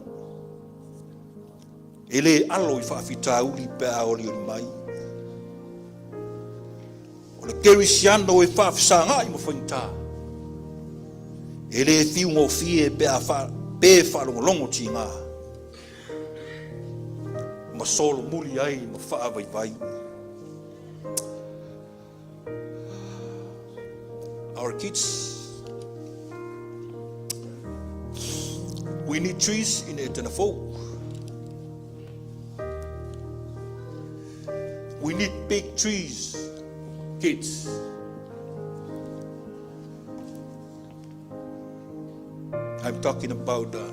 E le alo I whaafitauli pea o li mai. O le kerisiano e whaafisanga I mo whainta. E le fiu ngō fie pea pe whaalongolongo ti ngā. Ma solo muli ai ma whaavaivai. Our kids, we need trees in Etena Fou. We need big trees, kids. I'm talking about the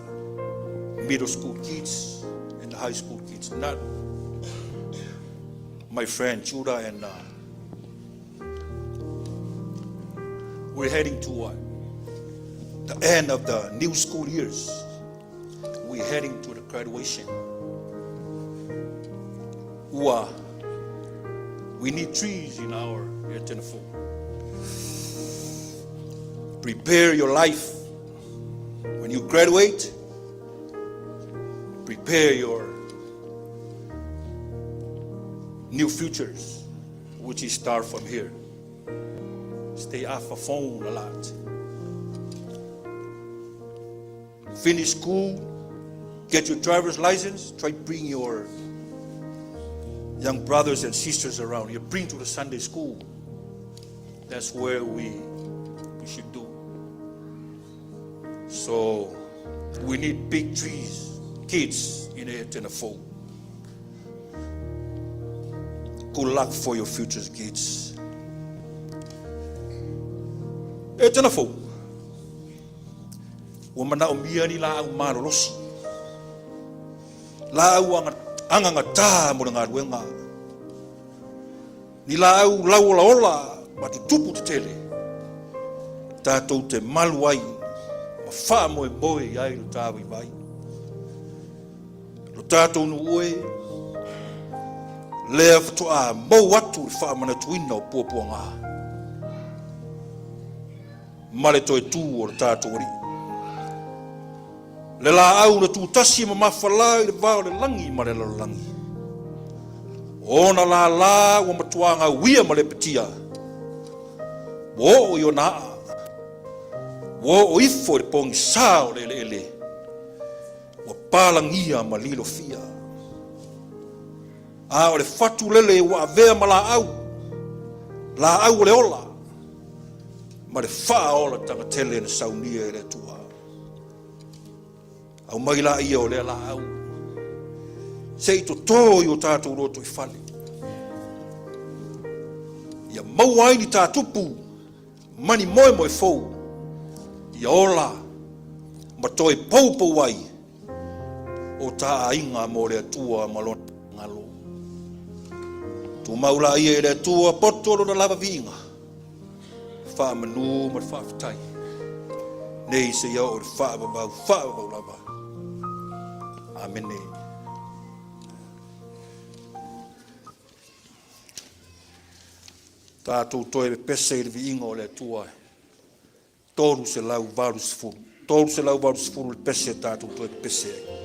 middle school kids and the high school kids, not my friend Judah and we're heading to the end of the new school years. We're heading to the graduation. We need trees in our Etena Fou. Prepare your life. When you graduate, prepare your new futures, which is start from here. Stay off the phone a lot. Finish school, get your driver's license, try to bring your young brothers and sisters around. You bring to the Sunday school. That's where we should do. So We need big trees, kids in Etena Fou. Good luck for your futures, kids. Etena Fou. Wa mana o mia ni Laau marolosi. Laau anga tā mo ngā ruenga. Ni Laau lau ola ola ma tu tupu te tele. Tātou te malu ai, ma wha moe moe ai lo tāwai vai. Lo tātou nu oe, lea whatoa mau atu i wha mana tuina o pōpua ngā. Mare toi tū o lo tātou ori. Le Laau na tūtasi ma mawhalai le vāo le langi ma le lalo langi. Ona la wa matuanga wia Malepeai. Wo o yo naa. Wo o ifo le pongi sao le ele. Wa palangia ma lilo fia. A o le fatu lele wa avea ma Laau. Laau le ola. Ma le faa ola tanga tele na saunia ele tua. Au mai la ia o le Laau. Se ito tō i o tātou roto i whale. Ia mau ai ni tā tupu, mani moe moe fou. Ia ola, ma toi poupou ai, o tā inga mo le atua malona ngalo. Tu maula ia le atua potolo na lava vinga. Wha manu ma wha fitai. Nei se ia o le wha babau lava. Amene. Tātou toe pese i viinga o le atua. Tōru se lau varu sifuru. Tōru se lau varu sifuru le pese tātou toe pese ai.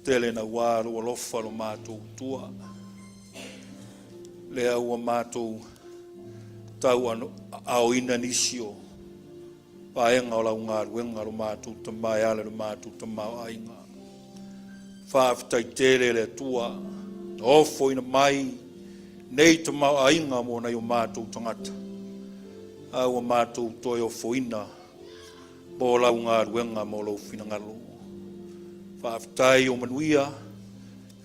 Tele na wāru o lofa lo mātou tua. Lea ua mātou tau ao ina nisio. Paenga o lau ngāru wenga lo mātou tamai ale lo mātou tamau ainga. Whaafitai tere le tua. Ofo ina mai. Nei tamau ainga mo nei o mātou tangata. Au o mātou toi o foina. Mo lau ngāru wenga mo lau finangalo. Whaafitai o manuia,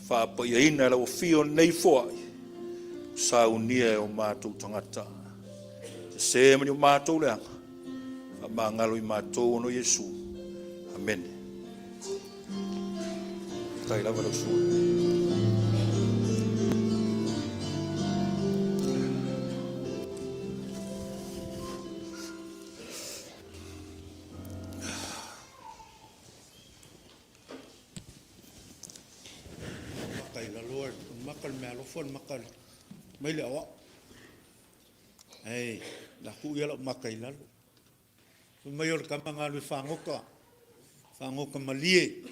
whaapai aina lau whio nei foai, sau nia o mātou tangata. Se mani o mātou leanga, whamangalo i mātou no Yesu. Amen. Tai lawa lau sua. Fon makal mai le awa ei la ku ia lo makai la mai or kamanga lu fangoka malie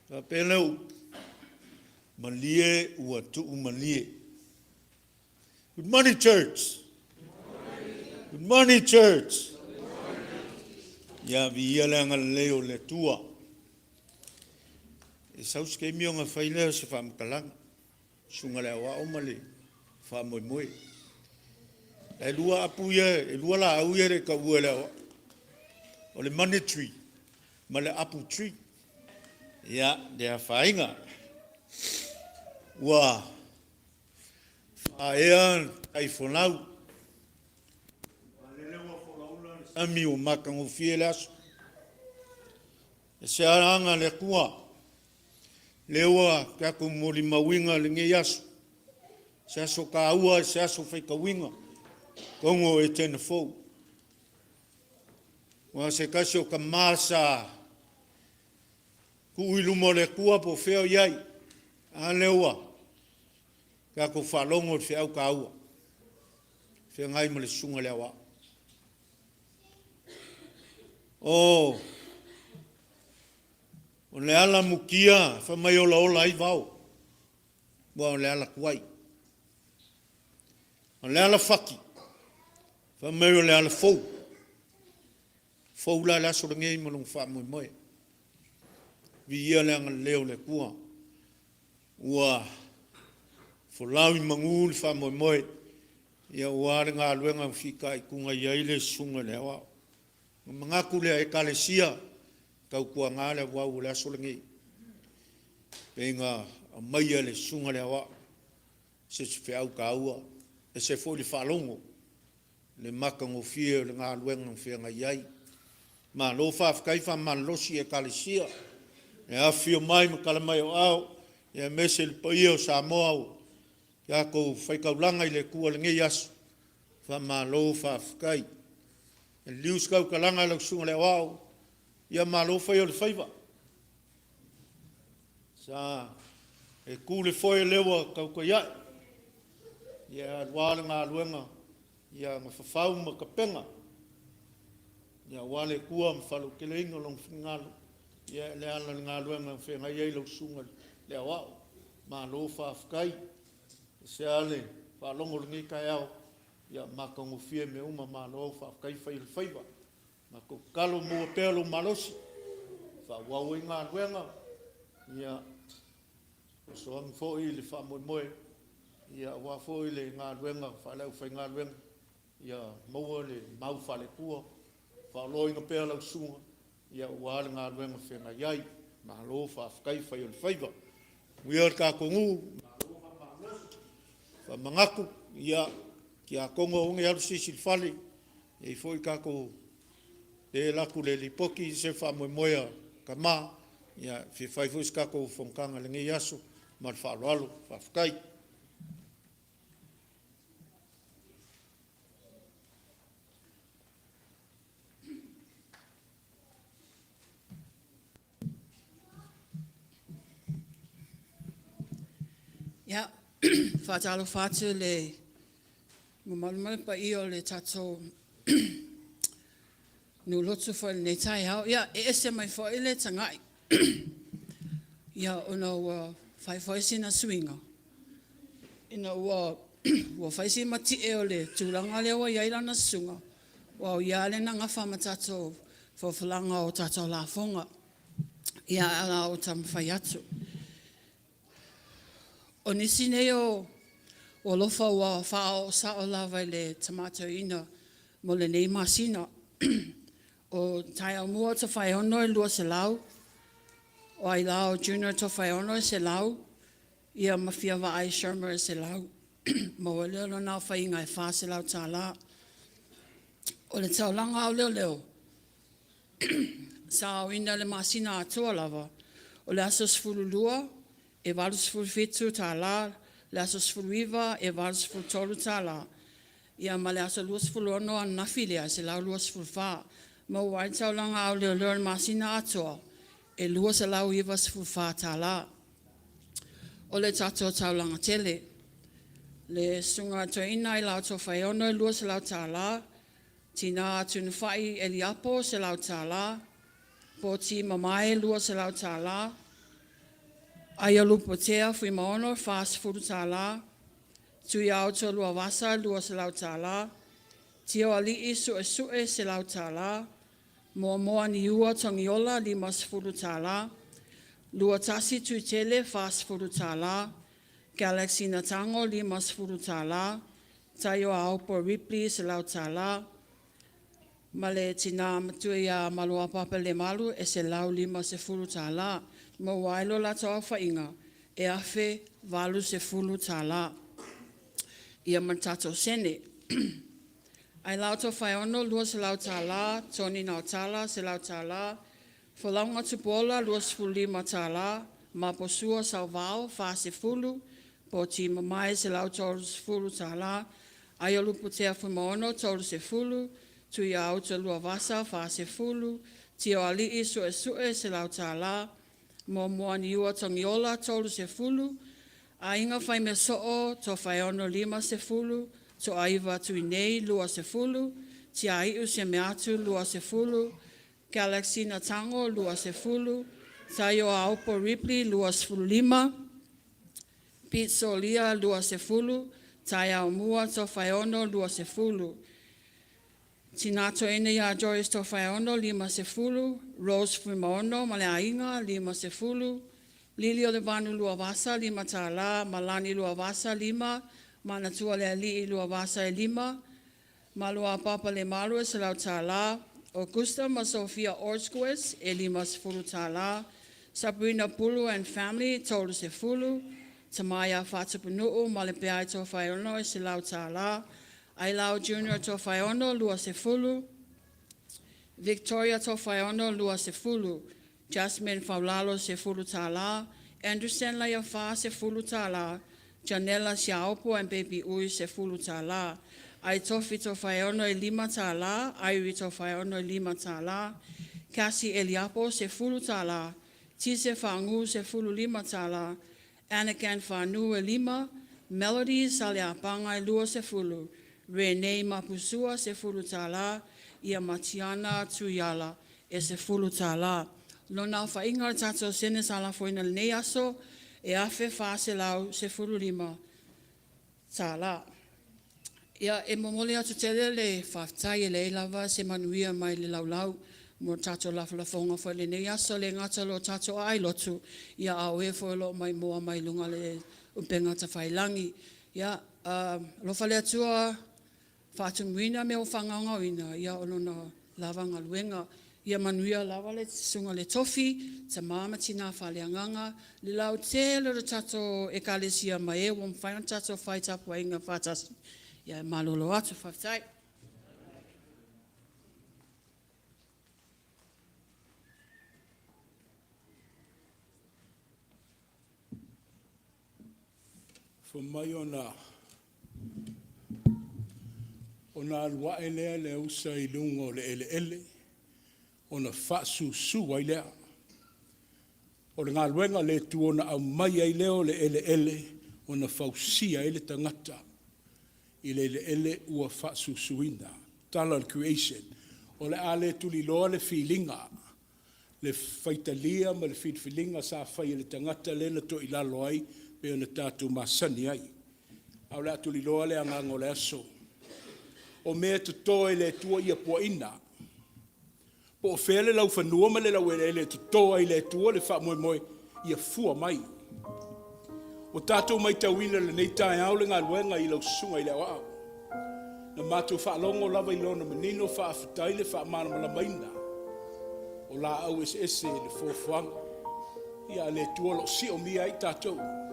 ta pelo malie ua tu malie. Good morning, church. Good morning, church. Ya via la ngaleo le tua e sauske mionga faile se fam kalang sunga le wa omale fa moi moi e lua apuia e lua la auia re ka uela o le money tree ma le apple tree ya de fainga wa aean ai fonau le wa fonaula ami o makango fielas e se aranga le kua lewa ka ko moli mawinga le nge yasu sa so ka ua sa so fe ka winga kongo Etena Fou wa se ka so ka masa ku ilu mole kua po feo yai a lewa ka ko falongo fe au ka ua fe ngai mo le sunga lewa O le ala mukia, fa mai ola ola i vau. Wa o le ala kuai. O le ala faki. Fa mai o le ala fou. Fou la la so ngei mo fa mo moi. Vi ia le anga leo le kua. Ua folawi mangul fa mo moi. Ia ua nga luenga fika I kunga ia ile sunga le wa. Mangaku le ekalesia kau kua ngā le wau le aso ngei. Penga a maia le sunga le wa. Se whiau ka ua. E se fo le whalongo. Le makango fia le ngā luenga whianga iai. Ma lo whafkai wha man losi ekalesia. E a fio mai ma kalamai o au. E mese le paia o Samoa au. Ia kou whaikaulanga I le kua le ngei aso. Wha ma lo whafkai. E lius kau kalanga lau sunga le wau. Ia ma lo whai o le whaiva. Sa e ku le whai lewa kau ko iai. Ia wale ngā luenga. Ia ngā whawhau ma kapenga. Ia wale kua ma whalu kele ingo long whingalu. Ia le ala ngā luenga whenga iei lau sunga le wau. Ma lo whafkai. Se ale whalongo le ngi kai au. Ia makango fie me uma ma lo whafkai whai le whaiva. Ma ko kalo mua pēlo malosi. Wha wau I ngā luenga. Ia so ang fo I le wha moe moe. Ia wa fo I le ngā luenga. Wha lau whai ngā luenga. Ia maua le mau wha le kua. Wha lo inga pēlo sunga. Ia ua le ngā luenga whenga iai. Ma lo whafkai whai o le whaiva. Ia ka kongu. Wha mangaku. Ia ki a kongo onge alu sisi le whale. Ia I fo I kako e laku le lipoki se wha moe moea ka maa. Ia fi whaifuis kako whonkanga le ngi aso. Ma le whaaloalo, whafkai. Ia, whaatalo whātu le Malepeai o le tatou no lotu fo le tai hau. Ia, e ese mai fo ile tangai. Ia, ono fai fo sina swinga. Ina wa fai si mati e o le tūlanga leo wa iai lana sunga. Wa ia le nanga whama tatou fo whalanga o tatou la fonga. Ia, ala o tam whai atu. O nisi nei o lofa wa whao sa o lawa le tamato ina mo le nei masina. O tai au mua Tofaeono e lua se Laau. O Ailao Junior Tofaeono se Laau. Ia mafia wa ai Shermer se Laau. Mo e leo na whainga e wha se Laau tā la. O le taulanga o leo leo. Sa o ina le masina atua lava. O le aso sfulu lua. E walu sfulu fitu tā la. Le aso sfulu iwa. E walu sfulu tolu tā la. Ia ma le aso lua sfulu ono an nafilea se Laau lua sfulu wha. Ma wai taulanga au leo leo masina atua. E lua se Laau iwa sfulu wha tā la. O le tato taulanga tele. Le sunga to ina I Laau Tofaeono e lua se Laau tā la. Tina tunu whai e liapo se Laau tā la. Po ti mamae lua se Laau tā la. Aiolupotea Fuimaono wha sfulu tā la. Tui au to lua wasa lua se Laau tā la. Tio ali isu e sue se Laau tā la. Moa moa ni ua tongiola lima sfulu tā la. Lua tasi tui tele wha sfulu tā la. Galaxy na tango lima sfulu tā la. Taio a aupo Ripley se Laau tā la. Male tina matui a malua papa le malu e se Laau lima se fulu tā la. Mo wailo la toa whainga e afe walu se fulu tā la. Ia matato sene. Ailao Tofaeono lua se Laau tā la. Toni nao tala se Laau tā la. Whalaunga tupola lua se fulu lima tā la. Maposua sau vao wha se fulu. Po ti mamae se Laau tolu se fulu tā la. Aiolupotea Fuimaono tolu se fulu. Tui au te lua vasa wha se fulu. Tio ali isu e sue se Laau tā la. Mo mua ni ua tongiola tolu se fulu. A inga whai me soo Tofaeono lima se fulu. To aiva tui nei lua se fulu. Ti a iu se me atu lua se fulu. Galaxy na Tango, lua se fulu. Tayo Aupo Ripley, lua se fulu lima. Pete Solia, lua se fulu. Taya Umua, Tofaeono, lua se fulu. Tinato ene ya Doris Tofaeono, lima se fulu. Rose Fuimaono, Malepeai, lima se fulu. Lilio de Vanu lua vasa, lima tala. Malani lua vasa, lima. Manatua le ali lua vasa, lima. Malua papa le malu se lau tala. Augusta ma Sofia Orskowitz, lima se fulu tala. Sabrina Pulu and family, tolu se fulu. Tamaya Fatapunuu, Malepeai Tofaeono, se lau tala. Ailao Junior Tofaeono, lua se fulu. Victoria Tofaeono, lua se fulu. Jasmine Faulalo se fulu tala. Anderson Layafa se fulu tala. Janela Siaupo and Baby Ui se fulu tala. Aitofi Tofaeono lima tala. Airi Tofaeono lima tala. Cassie Eliapo se fulu tala. Tise Fangu se fulu lima tala. Anakan Fanu lima. Melody Saliapanga lua se fulu. Renee Mapusua se fulu tala. Ia Matiana Tuyala e se fulu tala. Lona whainga tato sene sala foina nei aso e afe whaase lau se fulu lima tala. Ia e momole atu tele le whaftai le lava se manuia mai le laulau mo tato lafalafonga fo le nei aso le ngata lo tato ai lotu ia au e fo lo mai moa mai lunga le umpenga ta whailangi. Ia lo whale atua whaatumuina me o whangaunga ina ia olona lava ngaluenga. Ia manuia lawa le sunga le tofi, ta mama tina whaleanganga, le lau tele ro tato e kalesia mai e, wam whaina tato whai tapu a inga whatas. Ia malolo atu whaftai. Mai ona alua elea le usa I lungo le ele. Ona whasusu ai lea. O le ngā luenga le tuona au mai ai leo le ele. Ona whausia ele tangata. I le ele ua whasusuina. Tala creation. O le ale tuli loa le whilinga. Le whaitalia ma le whilinga sa whai le tangata le na to I lalo ai. Pe ona tātou masani ai. Au le tuli loa le angango le aso. O mea to toe le tua ia po ina. Po fele lau whanua ma le lau ele to toa I le tua le wha moe ia fua mai. O tātou mai tauina le nei tae au le ngā luenga I lau sunga I le au. Na mātou wha longo lava I lona manino wha awhitai le wha mana mala maina. O la au ese le fofuanga. Ia le tua lo si o mia I tātou.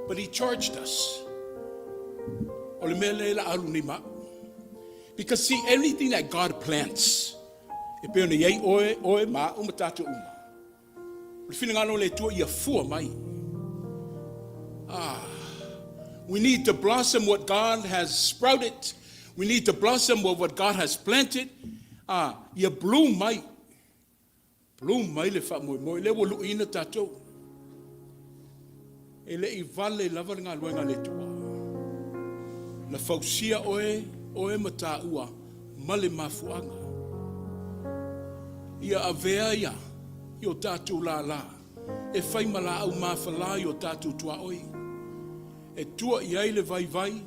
But he charged us. O le mea le la alu ni ma. Because see, everything that God plants, e peona iei oe ma uma tātou uma. Le whina ngano le tua ia fua mai. We need to blossom what God has sprouted. We need to blossom what God has planted. Ia bloom mai. Bloom mai le wha moe. Le walu ina tātou. E le I vale lava ngā luenga le tua. Na fausia oe mata ua male mafuanga. Ia avea ia, I o tātou la. E whai mala au mawhala I o tātou tua oi. E tua I ai le vai,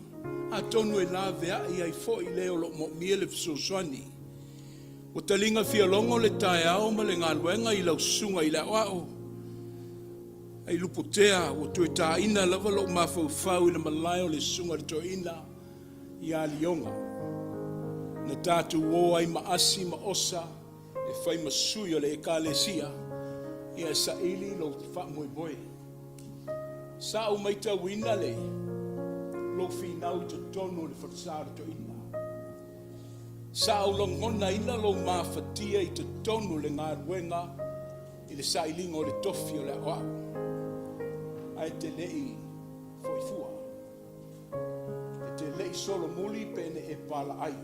a tonu e la vea I ai fo I leo lo mo mie le fisoswani. O talinga fia longo le tae ao ma le ngā luenga I lau sunga I le wao. Aiolupotea o tue tā ina lava lo mawhau I le malayo le sunga le to ina I a lionga. Na tātou o ai maasi ma osa, e whai masui o le ekalesia, I a sa ili lo wha moe. Sa au mai tau ina le, lo whinau te tonu le whatsara to ina. Sa au longona ina lo mawhatia I te tonu le ngā ruenga, I le sa ilinga o le tofi o le oa. Ai te lei foifua. E te lei solo muli pene e pala ai.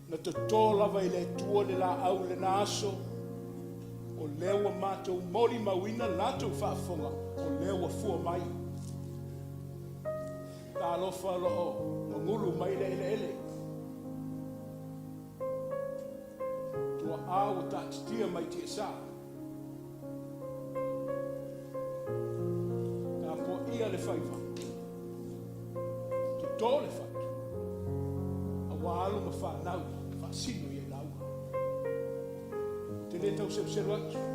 Na te tō lava I le tua le la au le naso, o lewa mātou mori mawina lātou whaafonga, o lewa fua mai. Tā lofa loo, no ngulu mai le ele. a o tātia mai te sa. Ka po ia le whaiva. Te tō le whaiva. A wālo ma whanau, whaasino i Ailao. Te le tau seru atu.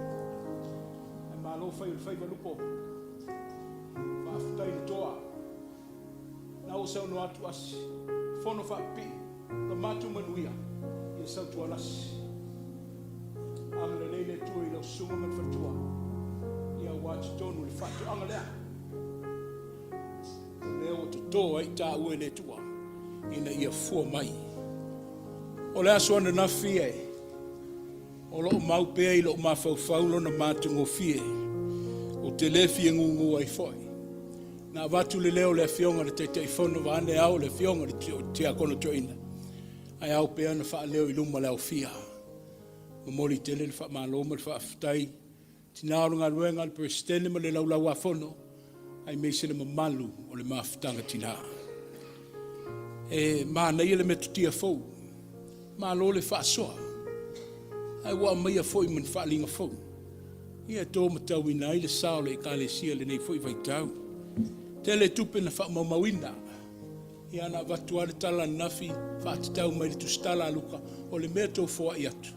Ai mālo whai o le whaiva lupo. Whaafutai le toa. Na o sau no atu asi. Fono whaapi. Na matu manuia. Ia sau tua lasi. Anga le leile tua i lau sunga man whatua. Ia wātu tonu le whatu anga lea. Leo te tō ai tā ue le tua. Ina ia fua mai. O le aso ana na fie. O lo mau pea i lo ma faufaulo na mātungo fie. O te le fie ngungu ai foi. Na watu le leo le fionga le te teifono wa ane au le fionga le te akono toina. Ai au pea na wha leo i luma leo fia. Mamoli tele le wha maloma le wha aftai. Tinaoro ngā ruenga le presidente ma le laulau a fono. Ai meise le mamalu o le mafutanga tina. E maa nei le metutia fou. Maa lo le wha soa. Ai wa mai a foi man wha linga fou. Ia tō matau ina i le sao le ekalesia le nei foi vai tau. Tele tupe na wha maumawina. Ia na watu ale tala nafi wha atitau mai le tustala aluka o le mea tō fua i atu.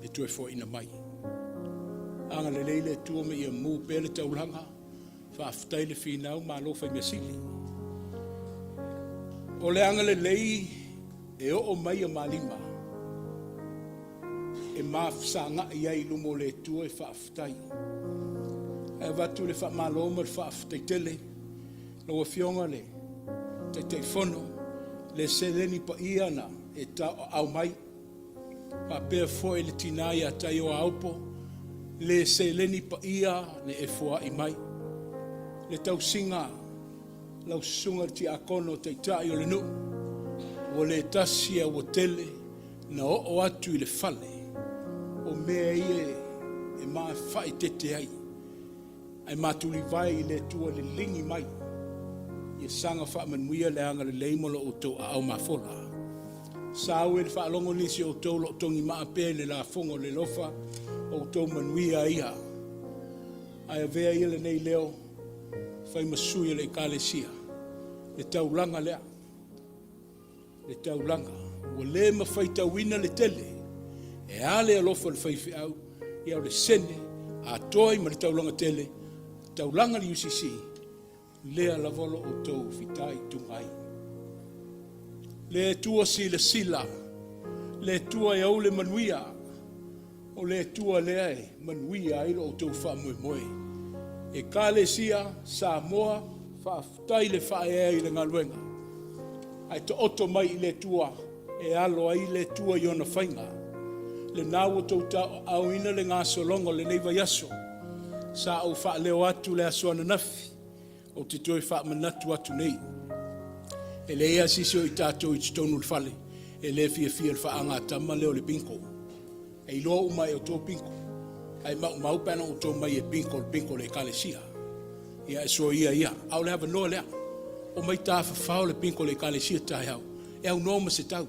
E tō e fua ina mai. Anga le leile tua me ia mū pele tauranga. Whaafutai le whinau ma lo whai mea sili. O le anga le lei e o mai a malima. E mafsanga iai lumo le tua e whaafutai. E watu le whaamaloma le whaafutai tele. Lo fionga le te fono le seleni pa iana e ta au mai. Pa pea foi le tinai a tai o aupo. Le seleni pa ia le e fua i mai. Le tau singa lau sunga ti akono te tai o le nu. O le tasia o tele na o atu i le fale. O mea ie e maa fai tete ai. Ai matuli vai i le tua le lingi mai. Ia sanga wha manuia le anga le leimolo o tau a au mafola. Sao e le wha alongo nisi o tau lo tongi maa pe le la fongo le lofa o tau manuia ia. Ai a vea ia le nei leo whai masuia le ekalesia. Le tau langa lea. Le tau langa. Ua le ma whai tau ina le tele. E ale a lofa le whai whiau. Ia o le sene. A toi ma le tau langa tele. Tau langa le UCC. Lea la volo o tau fitai tungai. Le tua sila. Le tua e au le manuia. O le tua lea e manuia ilo o tau wha moe moe. E Kalesia, Samoa, whaafutai le whaea i le ngaluenga. Ai to oto mai i le tua, e alo ai le tua i ona whainga. Le nāu o tau tau au ina le ngā solongo le neiva yaso. Sa au wha leo atu le aso ana nafi. O te toi wha manatu atu nei. E le ea sisi o i tātou i tonu le whale. E le fia le wha anga tama leo le pinko. E ilo umai o tō pinko. Ai mau pena o tō mai e pinko le kalesia. Ia e so ia. Au le hawa noa lea. O mai tā whawhao le pinko le kalesia tai hau. E au noma se tau.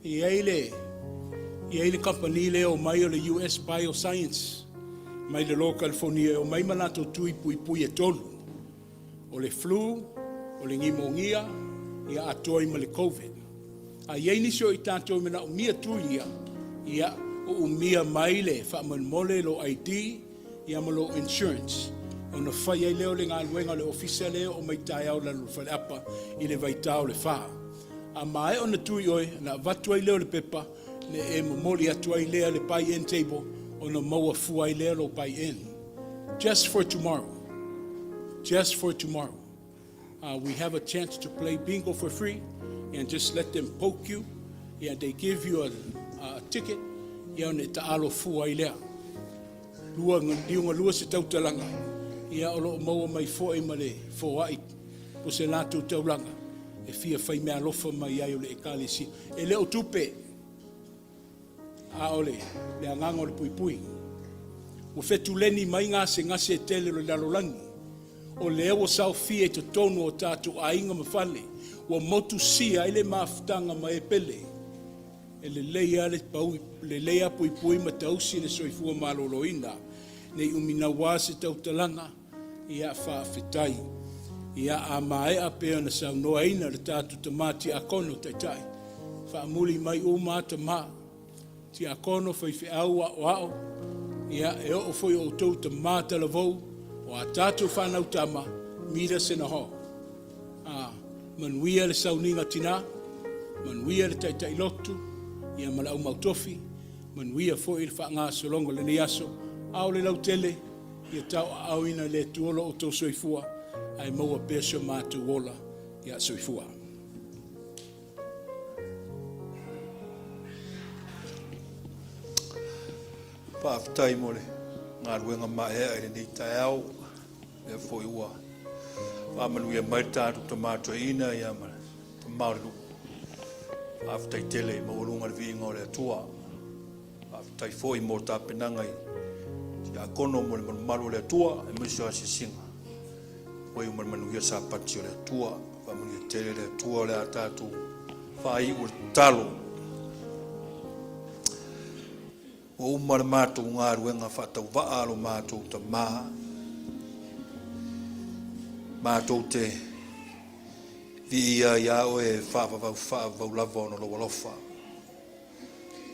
I eile company leo mai o le US Bioscience. Mai le Low California o mai manato tui pui e tolu. O le flu, o le ngimongia, ia atoi ma le COVID. A iei nisi o i tātou mena o mia tui ia o umia mai le whaamanmole lo ID, ia ma lo insurance. O na whai ai leo le ngā luenga le ofisa leo o mai tai au la whale apa i le vaitao le wha. A mai o na tui oi, na vatu ai leo le pepa, le e mamoli atu ai lea le pai end table, o na maua fu ai leo lo pai end. Just for tomorrow. Just for tomorrow. We have a chance to play bingo for free and just let them poke you. Yeah, they give you a ticket. Ia ne taalo fu ai lea. Lua se tautalanga. Ia o loo maua mai fo'i ma le fo'ai. Po se lātou taulanga. E fia whai mea lofa mai ai o le ekalesi. E leo tupe. A ole, le angango le pui. O fetu leni mai ngase e tele lo lalolangi. O leo o sao fia e to tonu o tātou a inga mawhale. O motu sia ele mafutanga mai e pele. e le leia le pau, le leia pui pui ma tausi le soifua maloloina, nei umina wā se tautalanga, ia whaafetai, ia a mae a pēr na saunoa ina le tātu tamati a kono taitai, whaamuli mai o māta mā, ti a kono whaiwhi au a wao, ia e o foi o tau ta māta la vau, o a tātu whanau tama, mira se na ho. Manuia le sauninga tina, manuia le taitai lotu, ia malau mautofi, manuia foi le whaanga solongo le niaso, au le lautele, ia tau au ina le tuola o tau soifua, ai maua peso mātu wola, ia soifua. Whaafitai mole, ngā ruenga mahea i ni tai au, e foi ua. Whamanuia mai tātu ta mātua ina ia mana, ta mauriru. Whaafitai tele i maurunga le vinga o le atua. Whaafitai foi mō tā penanga i. Si a kono mo le manumaru le atua, e miso a sisinga. Foi o manuia sa pati o le atua, whamanuia tele le atua le a tātu. Whai ur talo. O umar mātou ngā ruenga whatau waalo mātou ta maha. Mātou te via ia o e whaavau lava ono loa lofa.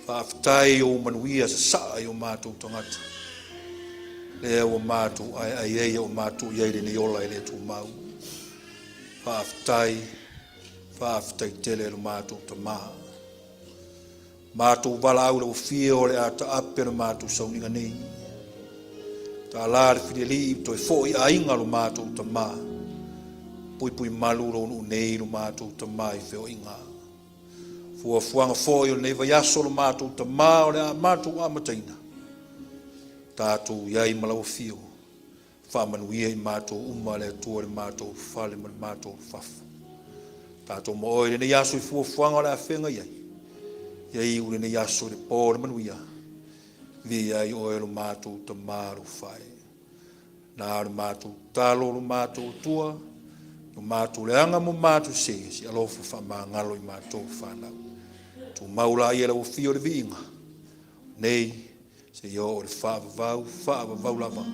Whaafitai o manuia sa saa i o mātou tangata. Lea o mātou ai eia o mātou iaire ni ola i le tū mau. Whaafitai tele lo mātou ta maha. Mātou wala au le o fia o le ata ape na mātou sauninga nei. Tā lāre whireli i toi fōi a inga lo mātou ta mā. Pui malu ro nu nei lo mātou ta mā i whio inga. Fua fuanga fōi o nei vai aso lo mātou ta mā o le a mātou amataina. Tātou iai malau fio. Whamanuia i mātou uma le atua le mātou whale ma le mātou whafu. Tātou mo oi le nei aso i fua fuanga o le a whenga iai. Iai ure nei aso le pōre manuia. Vi ai oe lo mātou ta māru whai. Nā le mātou talo lo mātou tua. Lo mātou le anga mo mātou se. Si alofu whamangalo i mātou whanau. Tu maula i ala o fio le vinga. Nei, se i o le whaavavau lava.